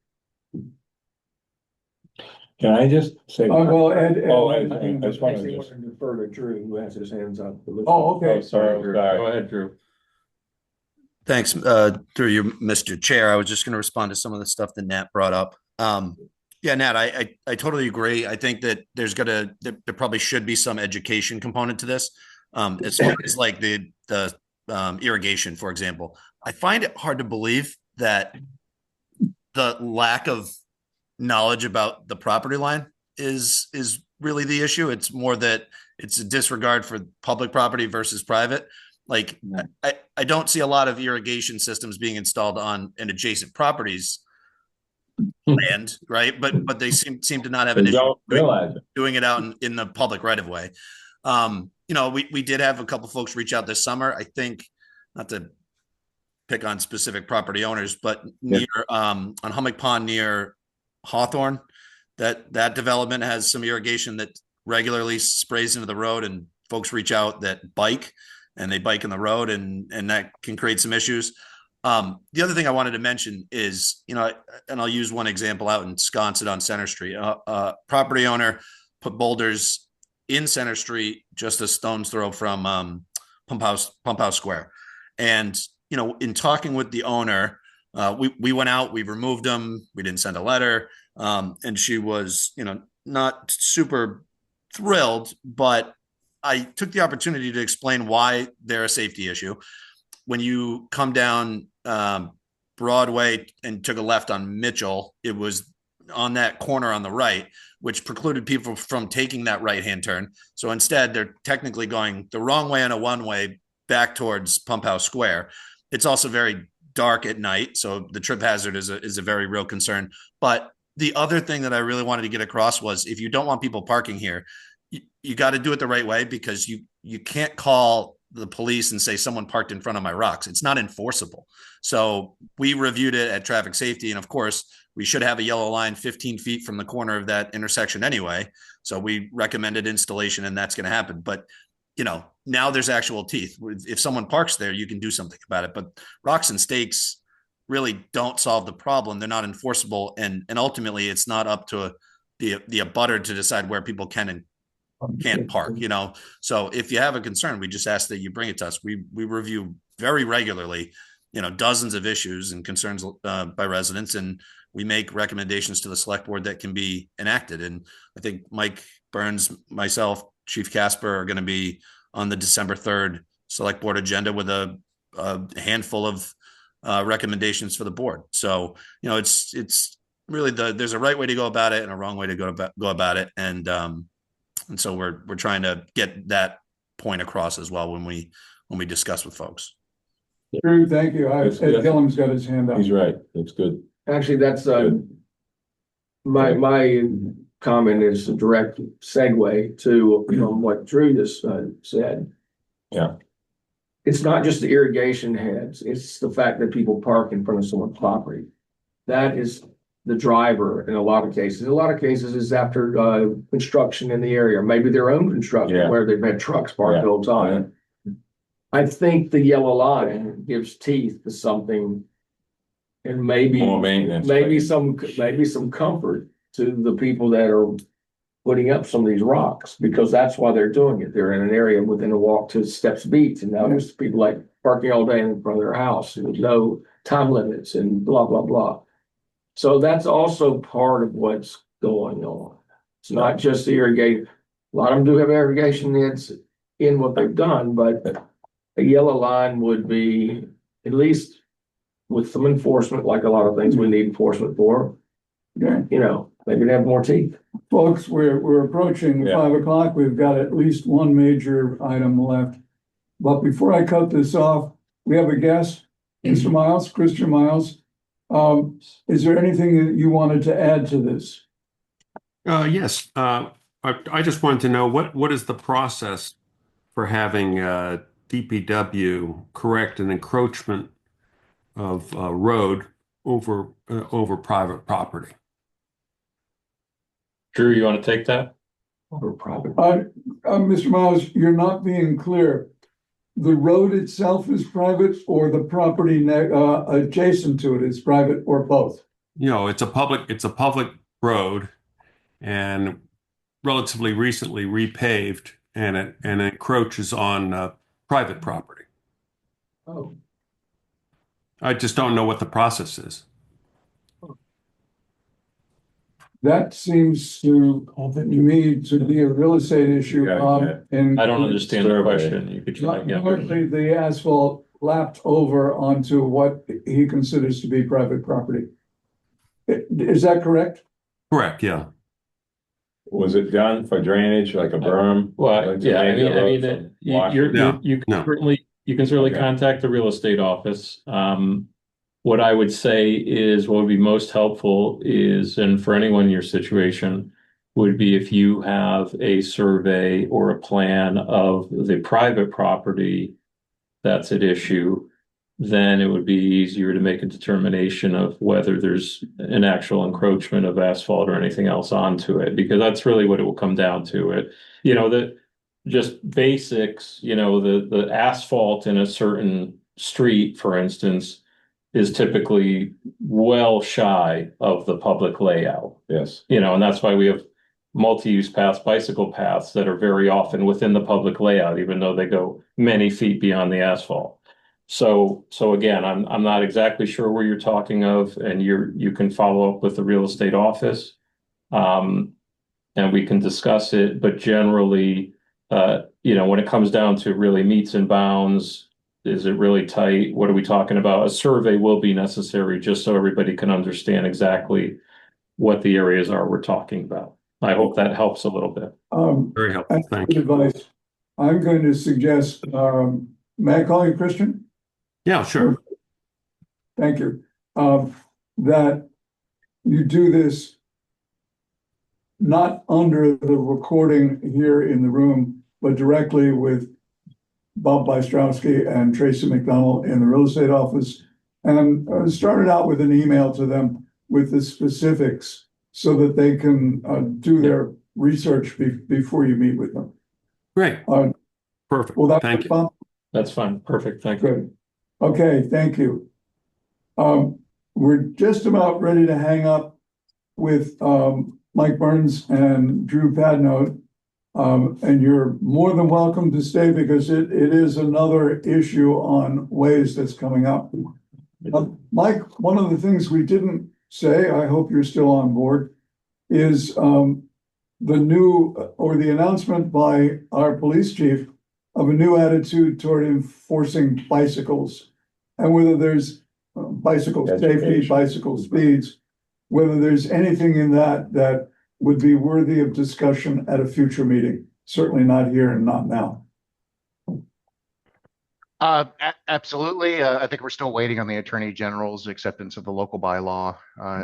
can I just say? Well, Ed. I just want to just. Defer to Drew, who has his hands up. Oh, okay. Sorry. Go ahead, Drew. Thanks, through you, Mr. Chair. I was just going to respond to some of the stuff that Nat brought up. Yeah, Nat, I totally agree. I think that there probably should be some education component to this. It's like the irrigation, for example. I find it hard to believe that the lack of knowledge about the property line is really the issue. It's more that it's a disregard for public property versus private. Like, I don't see a lot of irrigation systems being installed on an adjacent properties land, right? But they seem to not have an issue doing it out in the public right of way. We did have a couple folks reach out this summer. I think, not to pick on specific property owners, but near on Hummock Pond near Hawthorne, that development has some irrigation that regularly sprays into the road, and folks reach out that bike. And they bike in the road, and that can create some issues. The other thing I wanted to mention is, and I'll use one example out in Sconset on Center Street. Property owner put boulders in Center Street, just a stone's throw from Pump House Square. And in talking with the owner, we went out, we removed them, we didn't send a letter, and she was, not super thrilled, but I took the opportunity to explain why they're a safety issue. When you come down Broadway and took a left on Mitchell, it was on that corner on the right, which precluded people from taking that right-hand turn. So instead, they're technically going the wrong way on a one-way back towards Pump House Square. It's also very dark at night, so the trip hazard is a very real concern. But the other thing that I really wanted to get across was, if you don't want people parking here, you got to do it the right way, because you can't call the police and say someone parked in front of my rocks. It's not enforceable. So we reviewed it at traffic safety. And of course, we should have a yellow line 15 feet from the corner of that intersection anyway. So we recommended installation, and that's going to happen. But, now there's actual teeth. If someone parks there, you can do something about it. But rocks and stakes really don't solve the problem. They're not enforceable, and ultimately, it's not up to the abutter to decide where people can and can't park. You know, so if you have a concern, we just ask that you bring it to us. We review very regularly, you know, dozens of issues and concerns by residents, and we make recommendations to the select board that can be enacted. And I think Mike Burns, myself, Chief Casper are going to be on the December 3rd select board agenda with a handful of recommendations for the board. So, you know, it's really there's a right way to go about it and a wrong way to go about it. And so we're trying to get that point across as well when we discuss with folks. Drew, thank you. Yes, Ed yes. Gillum's got his hand up. He's right. That's good. Actually, that's Good. my comment is a direct segue to what Drew just said. Yeah. It's not just the irrigation heads, it's the fact that people park in front of someone's property. That is the driver in a lot of cases. In a lot of cases is after construction in the area, maybe their own construction Yeah. where they've had trucks parked Yeah. all the time. I think the yellow line gives teeth to something and maybe More maintenance. maybe some comfort to the people that are putting up some of these rocks, because that's why they're doing it. They're in an area within a walk to Steps Beach, and now there's people like parking all day in front of their house and no time limits and blah, blah, blah. So that's also part of what's going on. It's not just the irrigation. A lot of them do have irrigation nets in what they've done, but a yellow line would be, at least with some enforcement, like a lot of things we need enforcement for, Okay. maybe they have more teeth. Folks, we're approaching Yeah. 5 o'clock. We've got at least one major item left. But before I cut this off, we have a guest, Mr. Miles, Christian Miles. Is there anything that you wanted to add to this? Yes, I just wanted to know what is the process for having DPW correct an encroachment of road over private property? Drew, you want to take that? Or private. Mr. Miles, you're not being clear. The road itself is private, or the property adjacent to it is private, or both? You know, it's a public road, and relatively recently repaved, and it encroaches on private property. Oh, I just don't know what the process is. That seems to me to be a real estate issue. Yeah. And I don't understand the Survey. question. You could try, yeah. Normally, the asphalt lapped over onto what he considers to be private property. Is that correct? Correct, yeah. Was it done for drainage, like a berm? Well, Like to yeah, make the road from Washington? you No. you can certainly Okay. contact the real estate office. What I would say is what would be most helpful is, and for anyone in your situation, would be if you have a survey or a plan of the private property that's at issue, then it would be easier to make a determination of whether there's an actual encroachment of asphalt or anything else onto it, because that's really what it will come down to. It, just basics, the asphalt in a certain street, for instance, is typically well shy of the public layout, Yes. and that's why we have multi-use paths, bicycle paths that are very often within the public layout, even though they go many feet beyond the asphalt. So again, I'm not exactly sure where you're talking of, and you can follow up with the real estate office. And we can discuss it, but generally, when it comes down to really meets and bounds, is it really tight? What are we talking about? A survey will be necessary just so everybody can understand exactly what the areas are we're talking about. I hope that helps a little bit. Very helpful. That's Thank good you. advice. I'm going to suggest, may I call you Christian? Yeah, sure. Thank you. That you do this not under the recording here in the room, but directly with Bob Bystrowski and Tracy McDonald in the real estate office. And started out with an email to them with the specifics so that they can do their research before you meet with them. Great. Perfect. Will that Thank be you. fun? That's fine. Perfect. Thank you. Good. Okay, thank you. We're just about ready to hang up with Mike Burns and Drew Padnow. And you're more than welcome to stay because it is another issue on ways that's coming up. Mike, one of the things we didn't say, I hope you're still on board, is the new or the announcement by our police chief of a new attitude toward enforcing bicycles and whether there's bicycle safety, bicycle speeds, whether there's anything in that that would be worthy of discussion at a future meeting. Certainly not here and not now. Absolutely. I think we're still waiting on the Attorney General's acceptance of the local bylaw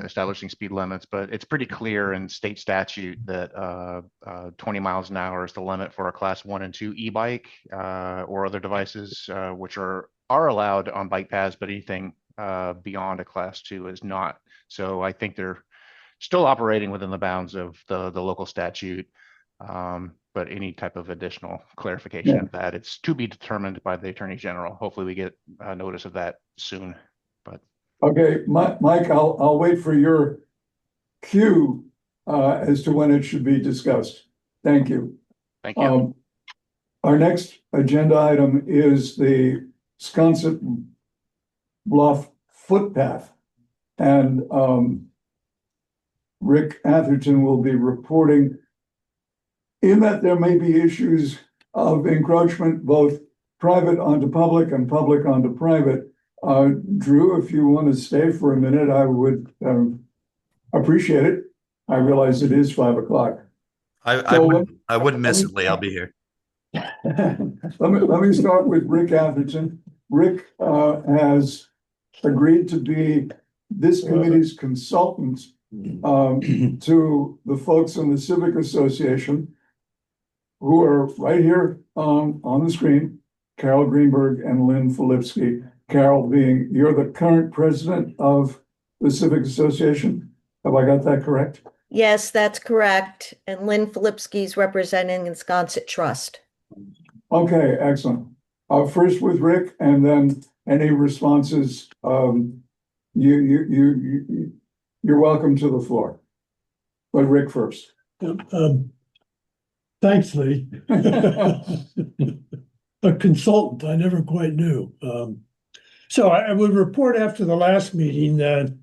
establishing speed limits, but it's pretty clear in state statute that 20 miles an hour is the limit for a class 1 and 2 e-bike or other devices which are allowed on bike paths, but anything beyond a class 2 is not. So I think they're still operating within the bounds of the local statute. But any type of additional clarification of that, it's to be determined by the Attorney General. Hopefully we get notice of that soon, but. Okay, Mike, I'll wait for your cue as to when it should be discussed. Thank you. Thank you. Our next agenda item is the Sconset Bluff footpath. And Rick Atherton will be reporting in that there may be issues of encroachment, both private onto public and public onto private. Drew, if you want to stay for a minute, I would appreciate it. I realize it is 5 o'clock. I wouldn't miss it, Lee. I'll be here. Let me start with Rick Atherton. Rick has agreed to be this committee's consultant to the folks in the Civic Association who are right here on the screen, Carol Greenberg and Lynn Filipski. Carol being, you're the current president of the Civic Association. Have I got that correct? Yes, that's correct. And Lynn Filipski's representing Wisconsin Trust. Okay, excellent. First with Rick, and then any responses. You're welcome to the floor. But Rick first. Thanks, Lee. A consultant, I never quite knew. So I would report after the last meeting that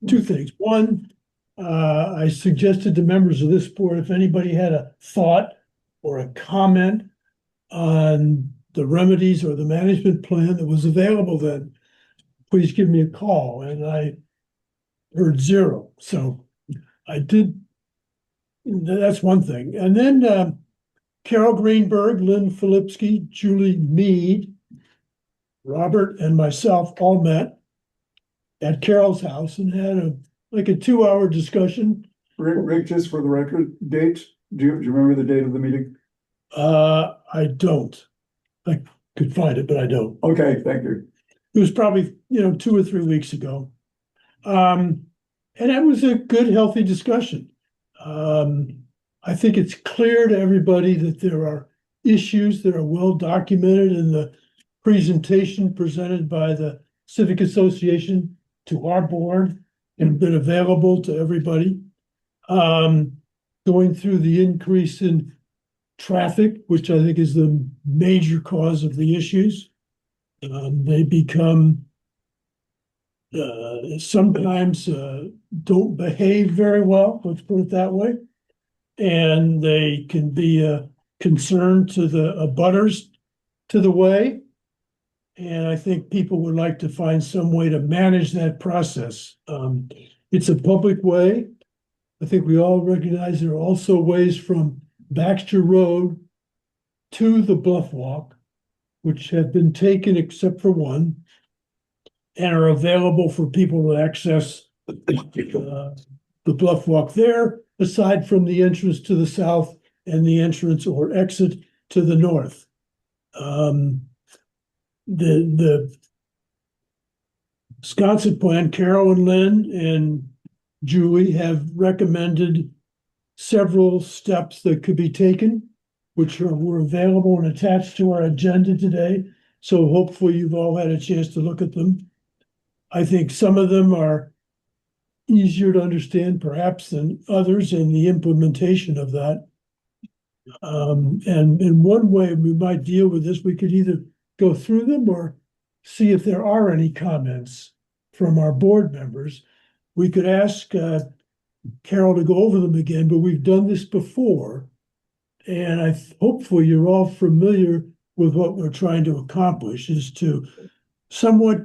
2 things. One, I suggested to members of this board, if anybody had a thought or a comment on the remedies or the management plan that was available then, please give me a call. And I heard 0. So I did, that's one thing. And then Carol Greenberg, Lynn Filipski, Julie Mead, Robert and myself all met at Carol's house and had a 2-hour discussion. Rick, just for the record, date, do you remember the date of the meeting? I don't. I could find it, but I don't. Okay, thank you. It was probably, 2 or 3 weeks ago. And it was a good, healthy discussion. I think it's clear to everybody that there are issues that are well documented in the presentation presented by the Civic Association to our board and been available to everybody. Going through the increase in traffic, which I think is the major cause of the issues. They become sometimes don't behave very well, let's put it that way. And they can be a concern to the abutters to the way. And I think people would like to find some way to manage that process. It's a public way. I think we all recognize there are also ways from Baxter Road to the Bluff Walk, which have been taken except for one, and are available for people to access the Bluff Walk there, aside from the entrance to the south and the entrance or exit to the north. The Wisconsin plan, Carol and Lynn and Julie have recommended several steps that could be taken. were available and attached to our agenda today. So hopefully you've all had a chance to look at them. I think some of them are easier to understand perhaps than others in the implementation of that. And in one way we might deal with this, we could either go through them or see if there are any comments from our board members. We could ask Carol to go over them again, but we've done this before. And hopefully you're all familiar with what we're trying to accomplish, is to somewhat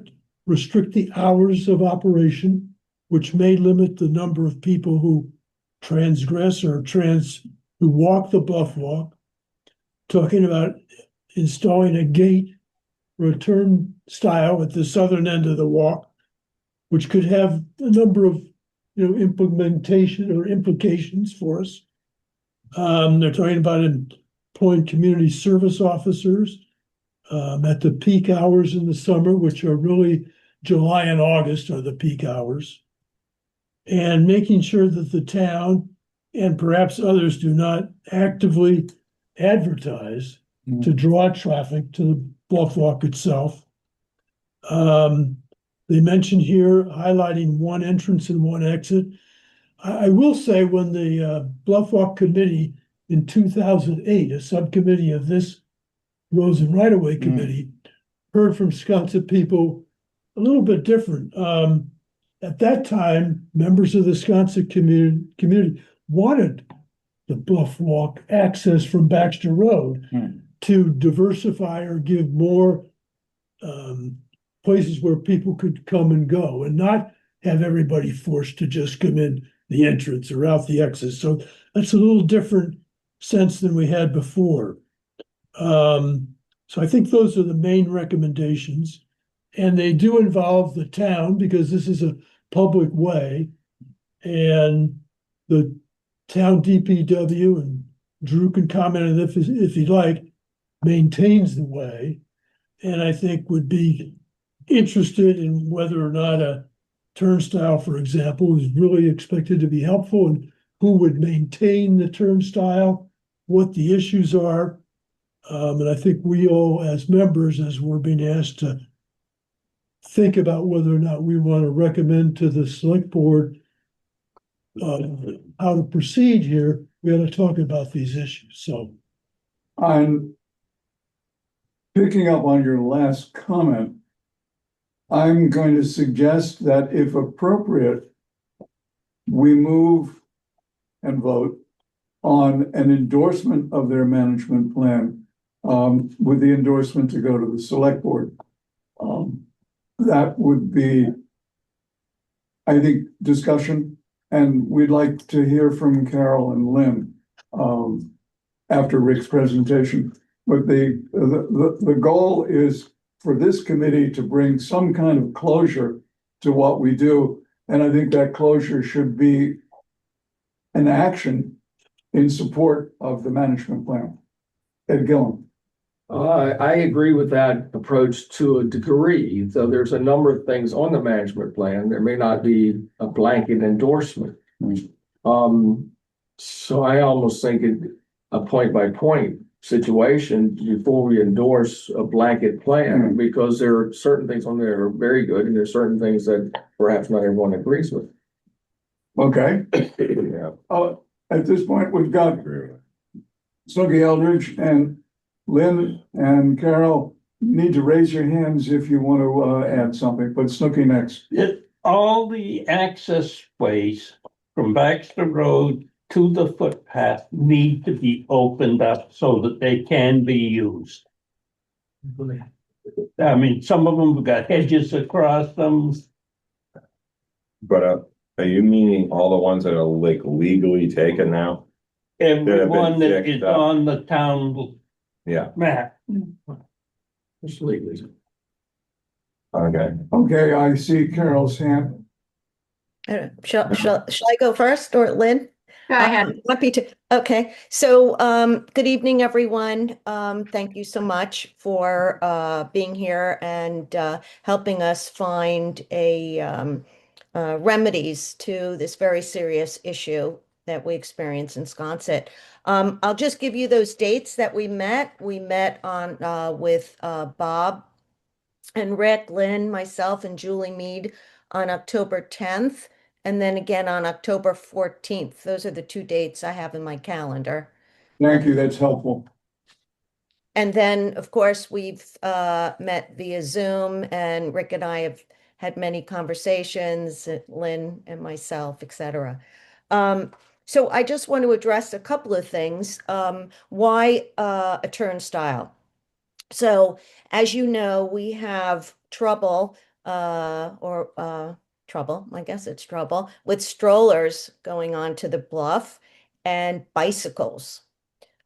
restrict the hours of operation, which may limit the number of people who transgress or who walk the bluff walk. Talking about installing a gate or a turnstile at the southern end of the walk, which could have a number of implementation or implications for us. They're talking about employing community service officers at the peak hours in the summer, which are really July and August are the peak hours, and making sure that the town and perhaps others do not actively advertise to draw traffic to the bluff walk itself. They mentioned here highlighting one entrance and one exit. I will say when the Bluff Walk Committee in 2008, a subcommittee of this Roads and Right-of-Way Committee, heard from Sconset people a little bit different. At that time, members of the Sconset community wanted the Bluff Walk access from Baxter Road to diversify or give more places where people could come and go and not have everybody forced to just come in the entrance or out the exit. So that's a little different sense than we had before. So I think those are the main recommendations, and they do involve the town because this is a public way, and the town DPW, and Drew can comment on it if he'd like, maintains the way, and I think would be interested in whether or not a turnstile, for example, is really expected to be helpful, and who would maintain the turnstile, what the issues are. And I think we all, as members, as we're being asked to think about whether or not we want to recommend to the select board how to proceed here, we ought to talk about these issues. So I'm picking up on your last comment. I'm going to suggest that if appropriate, we move and vote on an endorsement of their management plan, with the endorsement to go to the select board. That would be, I think, discussion, and we'd like to hear from Carol and Lynn after Rick's presentation. But the goal is for this committee to bring some kind of closure to what we do. And I think that closure should be an action in support of the management plan. Ed Gillum. I agree with that approach to a degree, though there's a number of things on the management plan. There may not be a blanket endorsement. So I almost think it a point by point situation before we endorse a blanket plan, because there are certain things on there that are very good, and there's certain things that perhaps not everyone agrees with. Okay. At this point, we've got Snooky Eldridge and Lynn and Carol. You need to raise your hands if you want to add something, but Snooky next. All the access ways from Baxter Road to the footpath need to be opened up so that they can be used. I mean, some of them have got hedges across them. But are you meaning all the ones that are like legally taken now? Everyone that is on the town map. Just legally. Okay, I see Carol's hand. Shall I go first, or Lynn? Go ahead. Happy to. Okay, so good evening, everyone. Thank you so much for being here and helping us find remedies to this very serious issue that we experience in Sconset. I'll just give you those dates that we met. We met on with Bob and Rick, Lynn, myself, and Julie Mead on October 10th, and then again on October 14th. Those are the two dates I have in my calendar. Thank you, that's helpful. And then, of course, we've met via Zoom, and Rick and I have had many conversations, Lynn and myself, et cetera. So I just want to address a couple of things. Why a turnstile? So as you know, we have trouble, trouble, I guess it's trouble, with strollers going on to the bluff and bicycles,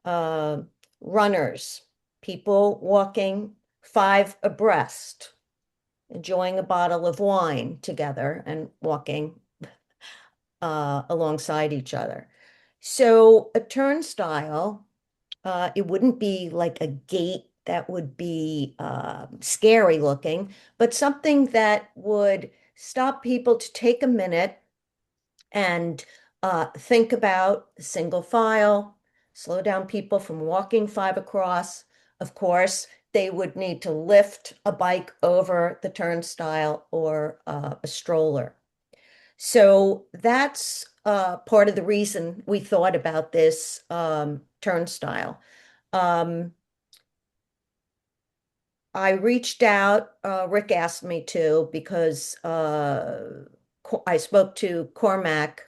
runners, people walking 5 abreast, enjoying a bottle of wine together and walking alongside each other. So a turnstile, it wouldn't be like a gate that would be scary looking, but something that would stop people to take a minute and think about single file, slow down people from walking 5 across. Of course, they would need to lift a bike over the turnstile or a stroller. So that's part of the reason we thought about this turnstile. I reached out, Rick asked me to, because I spoke to Cormac,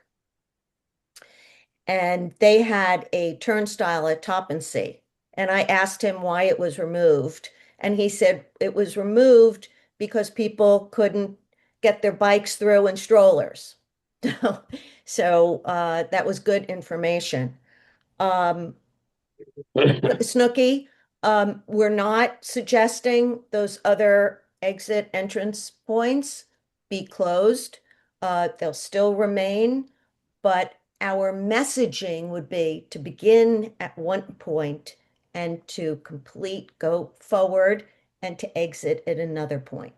and they had a turnstile at Tappan Zee. And I asked him why it was removed. And he said it was removed because people couldn't get their bikes through in strollers. So that was good information. Snooki, we're not suggesting those other exit entrance points be closed. They'll still remain, but our messaging would be to begin at one point and to go forward and to exit at another point.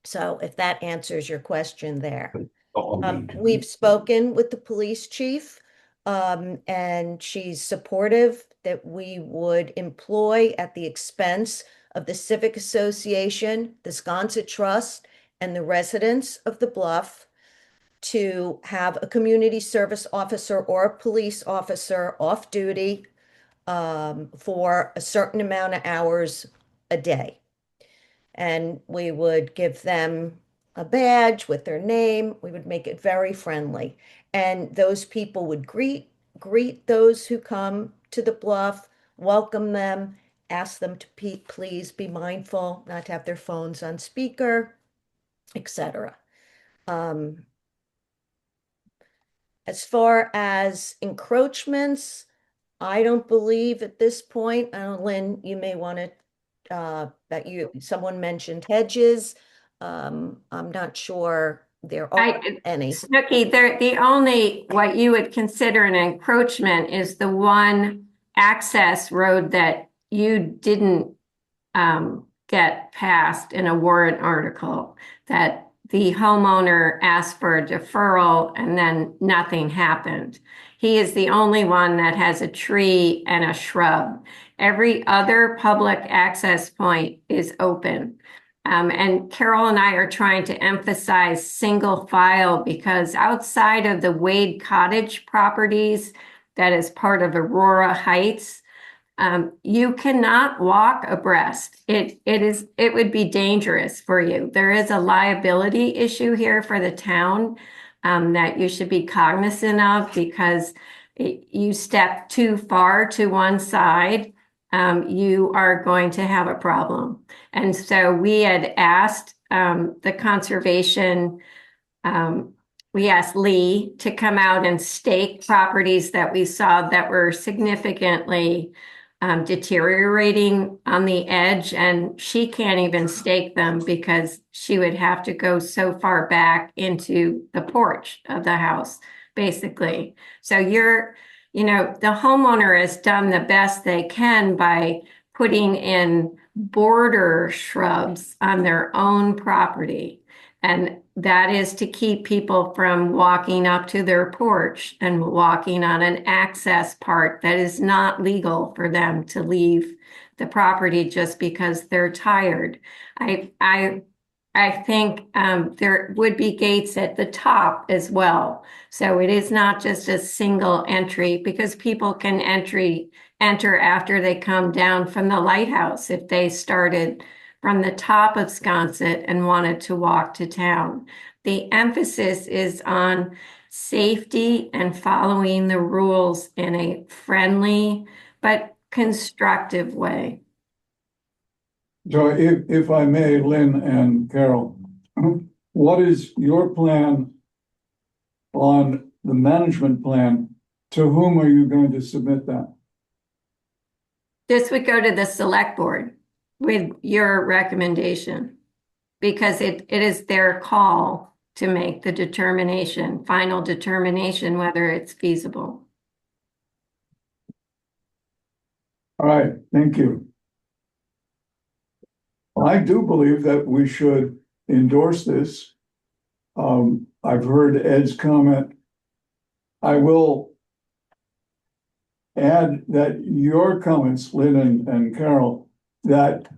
So if that answers your question there. We've spoken with the police chief, and she's supportive that we would employ at the expense of the Civic Association, the Sconset Trust, and the residents of the Bluff to have a community service officer or a police officer off duty for a certain amount of hours a day. And we would give them a badge with their name. We would make it very friendly. And those people would greet those who come to the Bluff, welcome them, ask them to please be mindful not to have their phones on speaker, etc. As far as encroachments, I don't believe at this point, Lynn, you may want to, someone mentioned hedges. I'm not sure there are any. Snooki, the only, what you would consider an encroachment is the one access road that you didn't get passed in a warrant article, that the homeowner asked for a deferral and then nothing happened. He is the only one that has a tree and a shrub. Every other public access point is open. And Carol and I are trying to emphasize single file because outside of the Wade Cottage properties, that is part of Aurora Heights, you cannot walk abreast. It would be dangerous for you. There is a liability issue here for the town that you should be cognizant of, because you step too far to one side, you are going to have a problem. And so we had asked the conservation, we asked Lee to come out and stake properties that we saw that were significantly deteriorating on the edge, and she can't even stake them because she would have to go so far back into the porch of the house, basically. So the homeowner has done the best they can by putting in border shrubs on their own property. And that is to keep people from walking up to their porch and walking on an access part that is not legal for them to leave the property just because they're tired. I think there would be gates at the top as well. So it is not just a single entry, because people can enter after they come down from the lighthouse if they started from the top of Sconset and wanted to walk to town. The emphasis is on safety and following the rules in a friendly but constructive way. So if I may, Lynn and Carol, what is your plan on the management plan? To whom are you going to submit that? This would go to the select board with your recommendation, because it is their call to make the determination, final determination, whether it's feasible. All right, thank you. I do believe that we should endorse this. I've heard Ed's comment. I will add that your comments, Lynn and Carol, that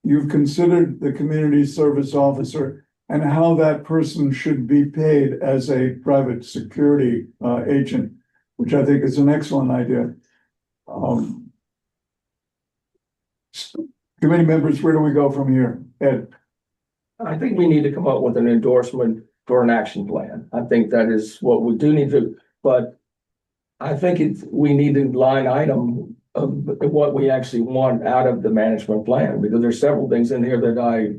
you've considered the community service officer and how that person should be paid as a private security agent, which I think is an excellent idea. Committee members, where do we go from here? Ed? I think we need to come up with an endorsement for an action plan. I think that is what we do need to, but I think we need a line item of what we actually want out of the management plan, because there's several things in here that I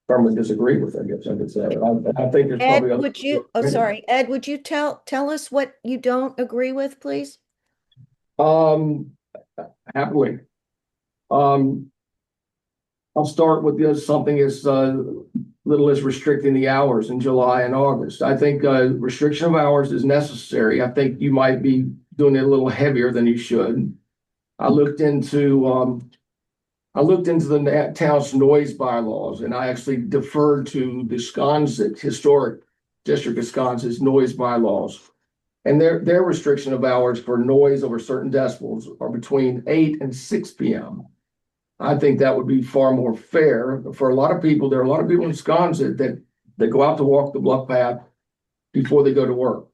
firmly disagree with, I guess I could say. But I think there's Ed, probably would you, oh, sorry, Ed, would you tell us what you don't agree with, please? Happily. I'll start with something as little as restricting the hours in July and August. I think restriction of hours is necessary. I think you might be doing it a little heavier than you should. I looked into the town's noise bylaws, and I actually deferred to the Sconset Historic District of Sconset's noise bylaws. And their restriction of hours for noise over certain decibels are between 8 and 6 p.m. I think that would be far more fair for a lot of people. There are a lot of people in Sconset that go out to walk the bluff path before they go to work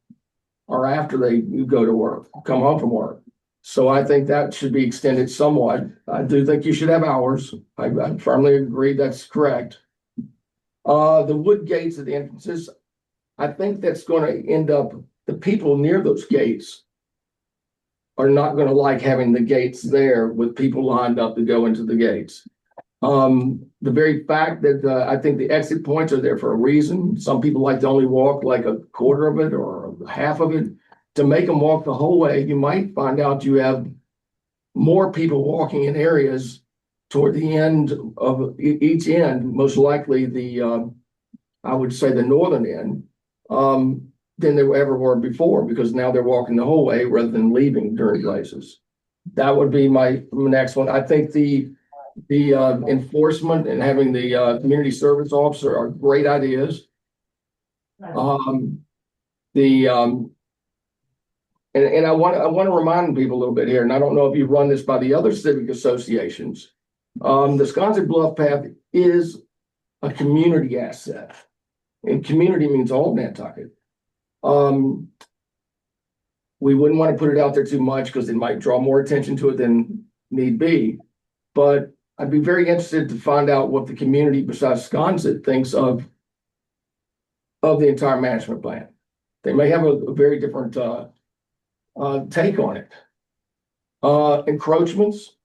or after they go to work, come home from work. So I think that should be extended somewhat. I do think you should have hours. I firmly agree that's correct. The wood gates at the entrances, I think that's going to end up, the people near those gates are not going to like having the gates there with people lined up to go into the gates. The very fact that I think the exit points are there for a reason. Some people like to only walk like a quarter of it or half of it. To make them walk the whole way, you might find out you have more people walking in areas toward the end of each end, most likely I would say the northern end, than they ever were before, because now they're walking the whole way rather than leaving during places. That would be my next one. I think the enforcement and having the community service officer are great ideas. And I want to remind people a little bit here, and I don't know if you've run this by the other civic associations. The Sconset Bluff Path is a community asset, and community means all Nantucket. We wouldn't want to put it out there too much because it might draw more attention to it than need be. But I'd be very interested to find out what the community besides Sconset thinks of the entire management plan. They may have a very different take on it. Encroachments.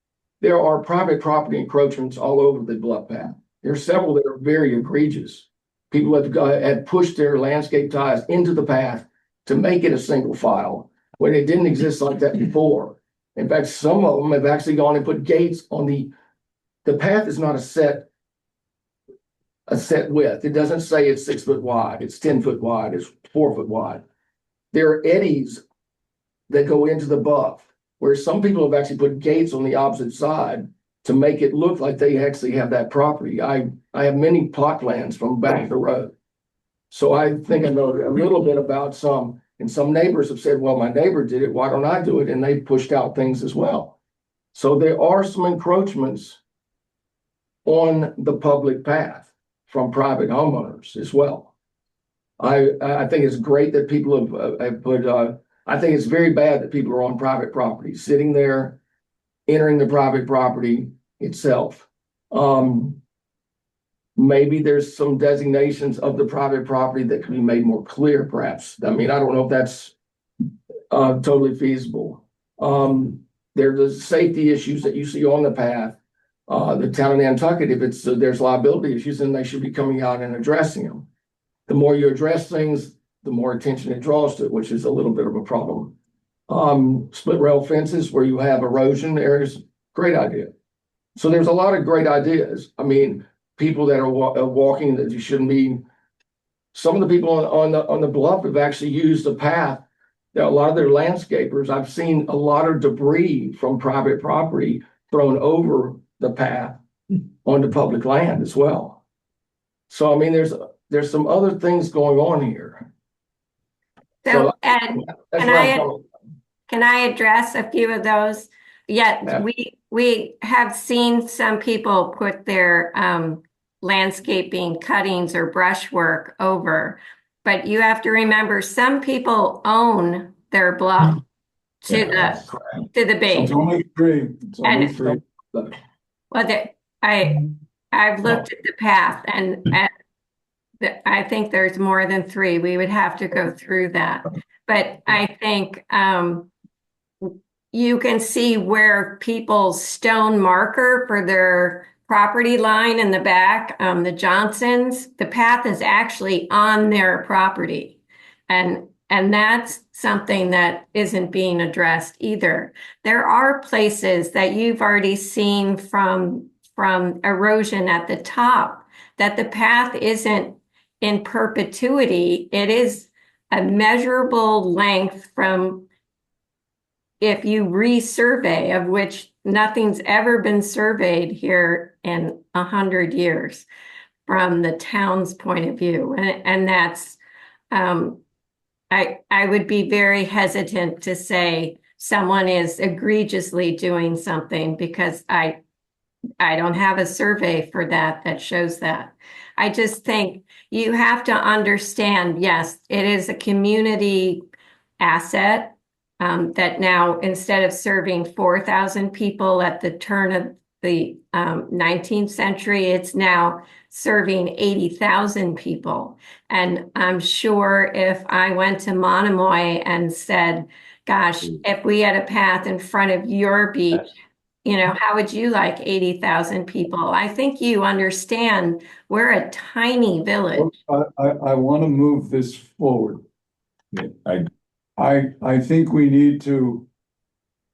There are private property encroachments all over the bluff path. There are several that are very egregious. People have pushed their landscape ties into the path to make it a single file when it didn't exist like that before. In fact, some of them have actually gone and put gates on the path is not a set width. It doesn't say it's 6 foot wide, it's 10 foot wide, it's 4 foot wide. There are eddies that go into the bluff where some people have actually put gates on the opposite side to make it look like they actually have that property. I have many plot plans from back of the road. So I think I know a little bit about some, and some neighbors have said, well, my neighbor did it, why don't I do it? And they pushed out things as well. So there are some encroachments on the public path from private homeowners as well. I think it's great that people have put, I think it's very bad that people are on private property, sitting there, entering the private property itself. Maybe there's some designations of the private property that can be made more clear, perhaps. I mean, I don't know if that's totally feasible. There's the safety issues that you see on the path. The town of Nantucket, if it's there's liability issues, then they should be coming out and addressing them. The more you address things, the more attention it draws to it, which is a little bit of a problem. Split rail fences where you have erosion areas, great idea. So there's a lot of great ideas. I mean, people that are walking that you shouldn't be. Some of the people on the bluff have actually used the path. A lot of their landscapers, I've seen a lot of debris from private property thrown over the path onto public land as well. So I mean, there's some other things going on here. So, and can I address a few of those? Yeah. We have seen some people put their landscaping cuttings or brushwork over, but you have to remember some people own their bluff to the base. It's only three. It's only three. Well, I've looked at the path and I think there's more than three. We would have to go through that. But I think you can see where people's stone marker for their property line in the back, the Johnsons, the path is actually on their property. And that's something that isn't being addressed either. There are places that you've already seen from erosion at the top that the path isn't in perpetuity. It is a measurable length from, if you resurvey, of which nothing's ever been surveyed here in 100 years from the town's point of view. And that's, I would be very hesitant to say someone is egregiously doing something because I don't have a survey for that shows that. I just think you have to understand, yes, it is a community asset that now, instead of serving 4,000 people at the turn of the 19th century, it's now serving 80,000 people. And I'm sure if I went to Monomoy and said, gosh, if we had a path in front of your beach, how would you like 80,000 people? I think you understand we're a tiny village. I want to move this forward. I think we need to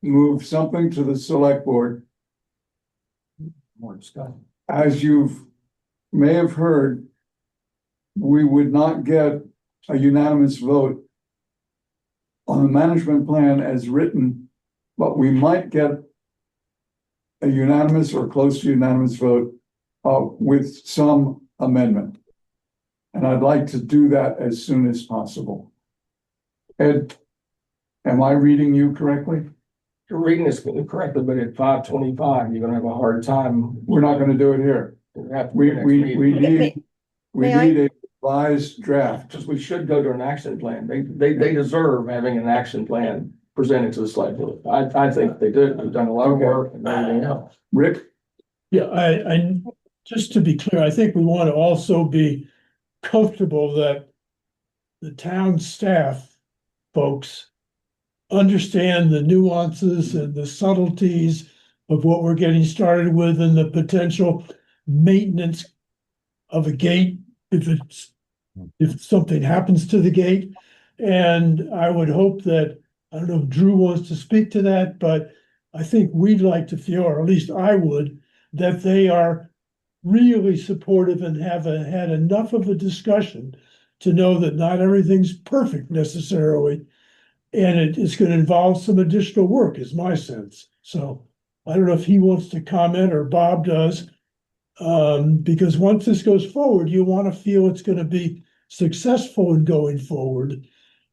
move something to the select board. As you may have heard, we would not get a unanimous vote on the management plan as written, but we might get a unanimous or close to unanimous vote with some amendment. And I'd like to do that as soon as possible. Ed, am I reading you correctly? You're reading this correctly, but at 5:25, you're gonna have a hard time. We're not gonna do it here. We need a revised draft. Because we should go to an action plan. They deserve having an action plan presented to the select board. I think they do. We've done a lot of work and everything else. Rick? Yeah, I just to be clear, I think we want to also be comfortable that the town staff folks understand the nuances and the subtleties of what we're getting started with and the potential maintenance of a gate if something happens to the gate. And I would hope that, I don't know if Drew wants to speak to that, but I think we'd like to feel, or at least I would, that they are really supportive and have had enough of a discussion to know that not everything's perfect necessarily. And it's going to involve some additional work, is my sense. So I don't know if he wants to comment or Bob does, because once this goes forward, you want to feel it's going to be successful in going forward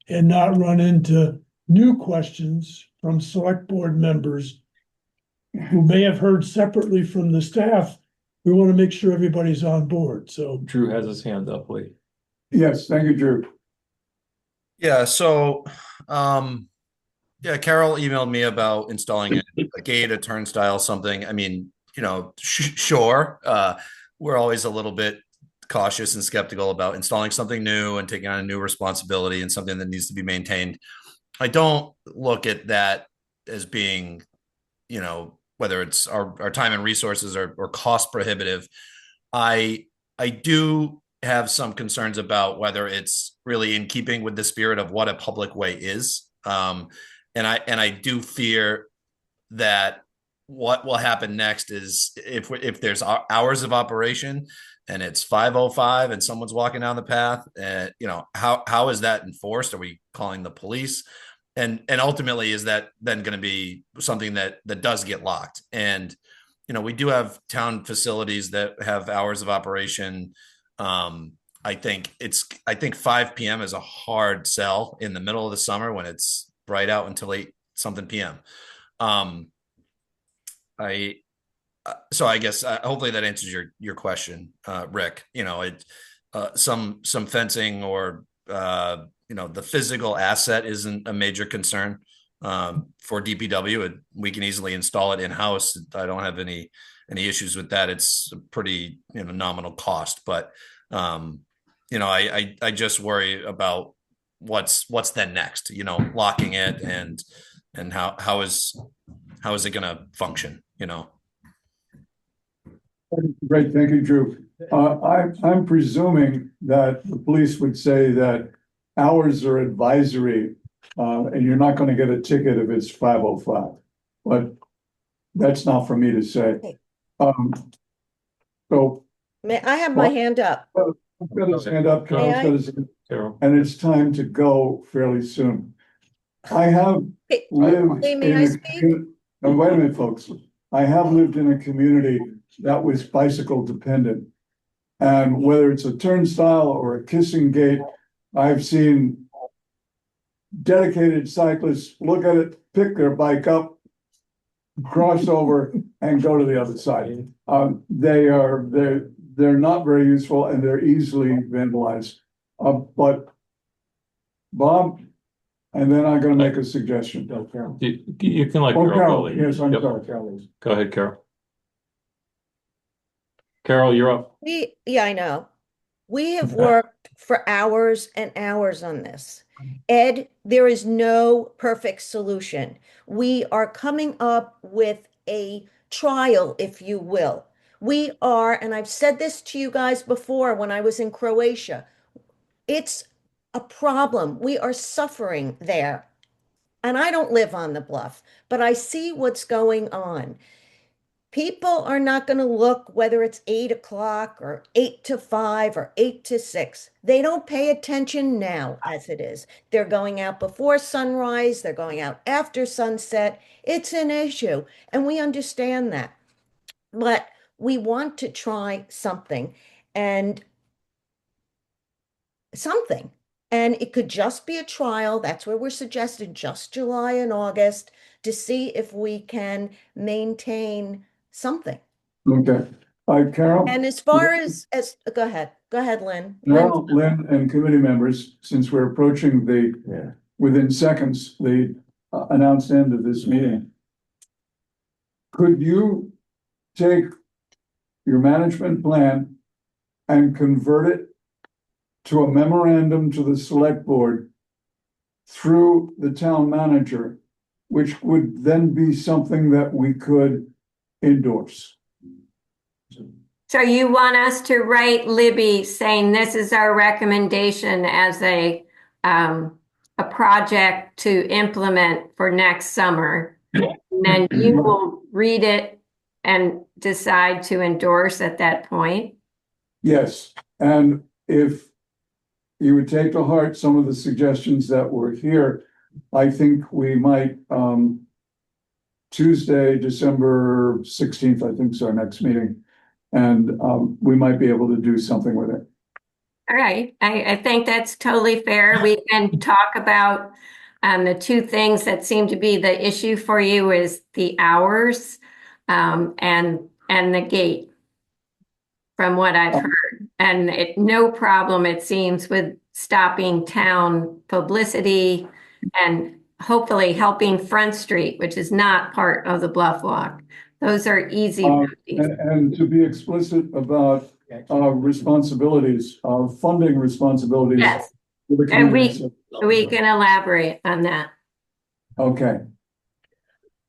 and not run into new questions from select board members who may have heard separately from the staff. We want to make sure everybody's on board, so. Drew has his hand up, Lee. Yes, thank you, Drew. Yeah, so yeah, Carol emailed me about installing a gate, a turnstile, something. I mean, you know, sure. We're always a little bit cautious and skeptical about installing something new and taking on a new responsibility and something that needs to be maintained. I don't look at that as being, you know, whether it's our time and resources or cost prohibitive. I do have some concerns about whether it's really in keeping with the spirit of what a public way is. And I do fear that what will happen next is if there's hours of operation and it's 5:05 and someone's walking down the path, you know, how is that enforced? Are we calling the police? And ultimately, is that then going to be something that does get locked? And, you know, we do have town facilities that have hours of operation. I think 5 p.m. is a hard sell in the middle of the summer when it's bright out until 8 something p.m. So I guess hopefully that answers your question, Rick. You know, some fencing or you know, the physical asset isn't a major concern for DPW. We can easily install it in house. I don't have any issues with that. It's a pretty, you know, nominal cost, but you know, I just worry about what's then next. You know, locking it and how is it going to function? You know. Great, thank you, Drew. I'm presuming that the police would say that hours are advisory, and you're not going to get a ticket if it's 5:05. But that's not for me to say. So I have my hand up. I've got his hand up, Carol's got his hand up, and it's time to go fairly soon. I have lived Lee, may I speak? Now, wait a minute, folks. I have lived in a community that was bicycle dependent. And whether it's a turnstile or a kissing gate, I've seen dedicated cyclists look at it, pick their bike up, cross over and go to the other side. They're not very useful and they're easily vandalized. But Bob, and then I'm gonna make a suggestion. You can let Carol go. Carol, yes, I'm Yep. sorry, Carol. Go ahead, Carol. Carol, you're up. Yeah, I know. We have worked for hours and hours on this. Ed, there is no perfect solution. We are coming up with a trial, if you will. We are, and I've said this to you guys before when I was in Croatia, it's a problem. We are suffering there. And I don't live on the bluff, but I see what's going on. People are not going to look whether it's 8 o'clock or 8 to 5 or 8 to 6. They don't pay attention now as it is. They're going out before sunrise. They're going out after sunset. It's an issue. And we understand that. But we want to try something and it could just be a trial. That's where we're suggesting just July and August to see if we can maintain something. Okay, Carol? And as far as go ahead, Lynn. Now, Lynn and committee members, since we're approaching within seconds, the announced end of this meeting, could you take your management plan and convert it to a memorandum to the select board through the town manager, which would then be something that we could endorse? So you want us to write Libby saying this is our recommendation as a project to implement for next summer. And then you will read it and decide to endorse at that point? Yes, and if you would take to heart some of the suggestions that were here, I think we might, Tuesday, December 16th, I think is our next meeting. And we might be able to do something with it. All right, I think that's totally fair. We can talk about the two things that seem to be the issue for you is the hours and the gate, from what I've heard. And no problem, it seems, with stopping town publicity and hopefully helping Front Street, which is not part of the Bluff Walk. Those are easy. And to be explicit about responsibilities, funding responsibilities. Yes. for the And community. we can elaborate on that. Okay.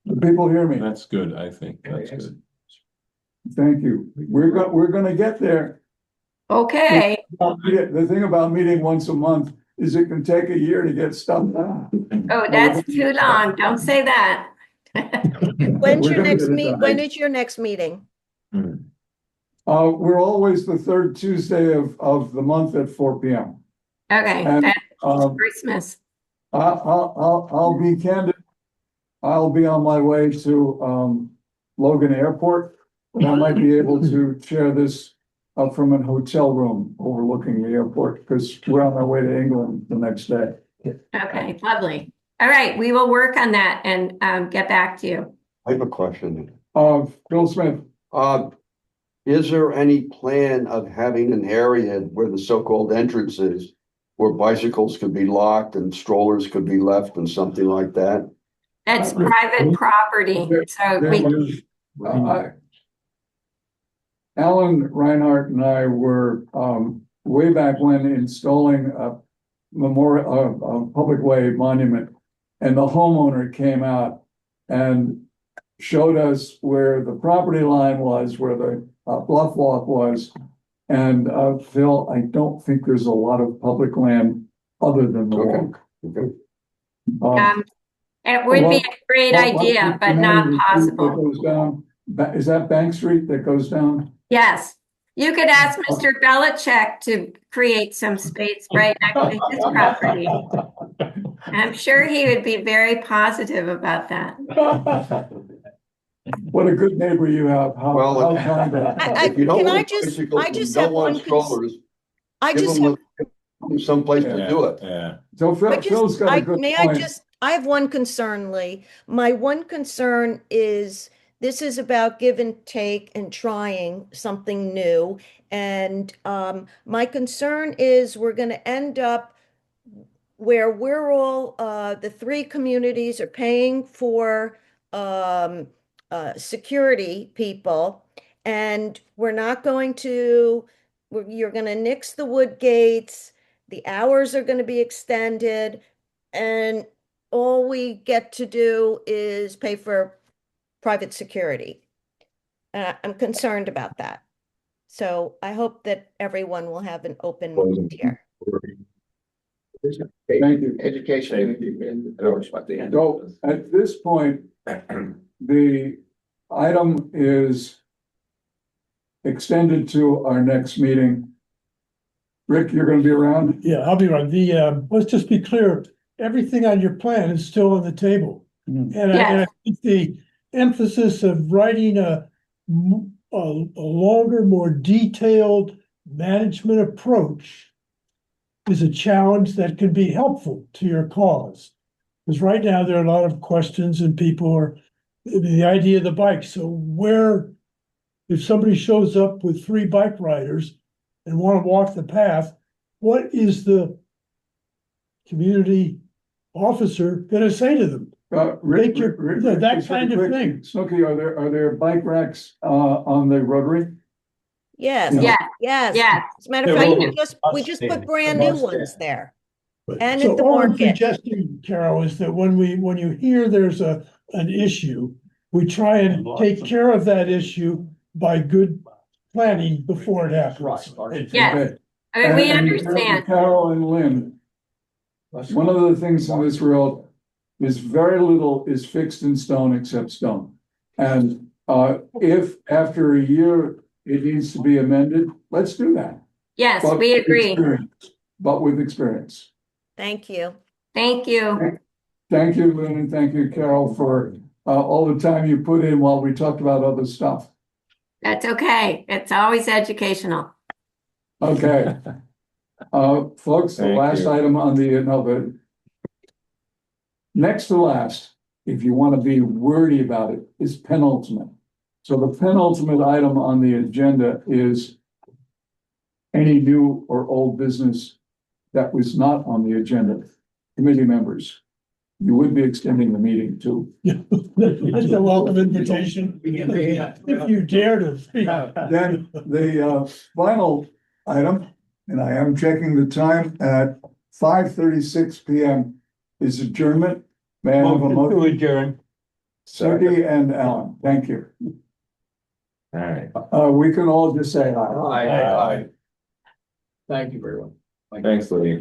Do people hear me? That's good, I think. That's good. Thank you. We're gonna get there. Okay. The thing about meeting once a month is it can take a year to get stuff done. Oh, that's too long. Don't say that. When's We're your gonna next get it meet? done. When is your next meeting? We're always the third Tuesday of the month at 4 p.m. Okay, And, that's Christmas. I'll be candid. I'll be on my way to Logan Airport, and I might be able to share this from a hotel room overlooking the airport because we're on our way to England the next day. Okay, lovely. All right, we will work on that and get back to you. I have a question. Bill Smith, Is there any plan of having an area where the so-called entrance is, where bicycles could be locked and strollers could be left and something like that? That's private property, so we, Alan Reinhardt and I were way back when installing a memorial, a public way monument, and the homeowner came out and showed us where the property line was, where the Bluff Walk was. And Phil, I don't think there's a lot of public land other than the walk. Okay. it would be a great idea, but not possible. Is that Bank Street that goes down? Yes, you could ask Mr. Belichick to create some space right next to his property. I'm sure he would be very positive about that. What a good neighbor you have. Well, How kind of- If you don't Can I want just- bicycles I and just don't have want one strollers, I give just them have someplace to do it. Yeah. So Phil's got a good may point. I have one concern, Lee. My one concern is this is about give and take and trying something new. And my concern is we're going to end up where we're all, the three communities are paying for security people. And we're not going to, you're going to nix the wood gates. The hours are going to be extended. And all we get to do is pay for private security. I'm concerned about that. So I hope that everyone will have an open mind here. Thank you. Education and at the end. So at this point, the item is extended to our next meeting. Rick, you're gonna be around? Yeah, I'll be right. Let's just be clear, everything on your plan is still on the table. And I think the emphasis of writing a longer, more detailed management approach is a challenge that can be helpful to your cause. Because right now there are a lot of questions and people are, the idea of the bike. So where, if somebody shows up with 3 bike riders and want to walk the path, what is the community officer going to say to them? Rick, that just kind really of quick, thing. Snooki, are there bike racks on the Rotary? Yes, Yeah. yes. Yes. As a matter of fact, we just put brand new ones there. And So at the all I'm market. suggesting, Carol, is that when you hear there's an issue, we try and take care of that issue by good planning before it happens. Yes, Okay. we And understand. Carol and Lynn, one of the things in this world is very little is fixed in stone except stone. And if after a year it needs to be amended, let's do that. Yes, But we with agree. experience. But with experience. Thank you. Thank you. Thank you, Lynn, and thank you, Carol, for all the time you put in while we talked about other stuff. That's okay. It's always educational. Okay. Folks, the Thank last you. item on the, no, the next to last, if you want to be wordy about it, is penultimate. So the penultimate item on the agenda is any new or old business that was not on the agenda. Committee members, you would be extending the meeting too. That's a welcome invitation. If you dare to. Then the final item, and I am checking the time at 5:36 PM, is adjournment. May I have a Motion to motion? adjourn. Cindy and Alan, thank you. All right. We can all just say aye. Aye. Thank you very much. Thanks, Lee.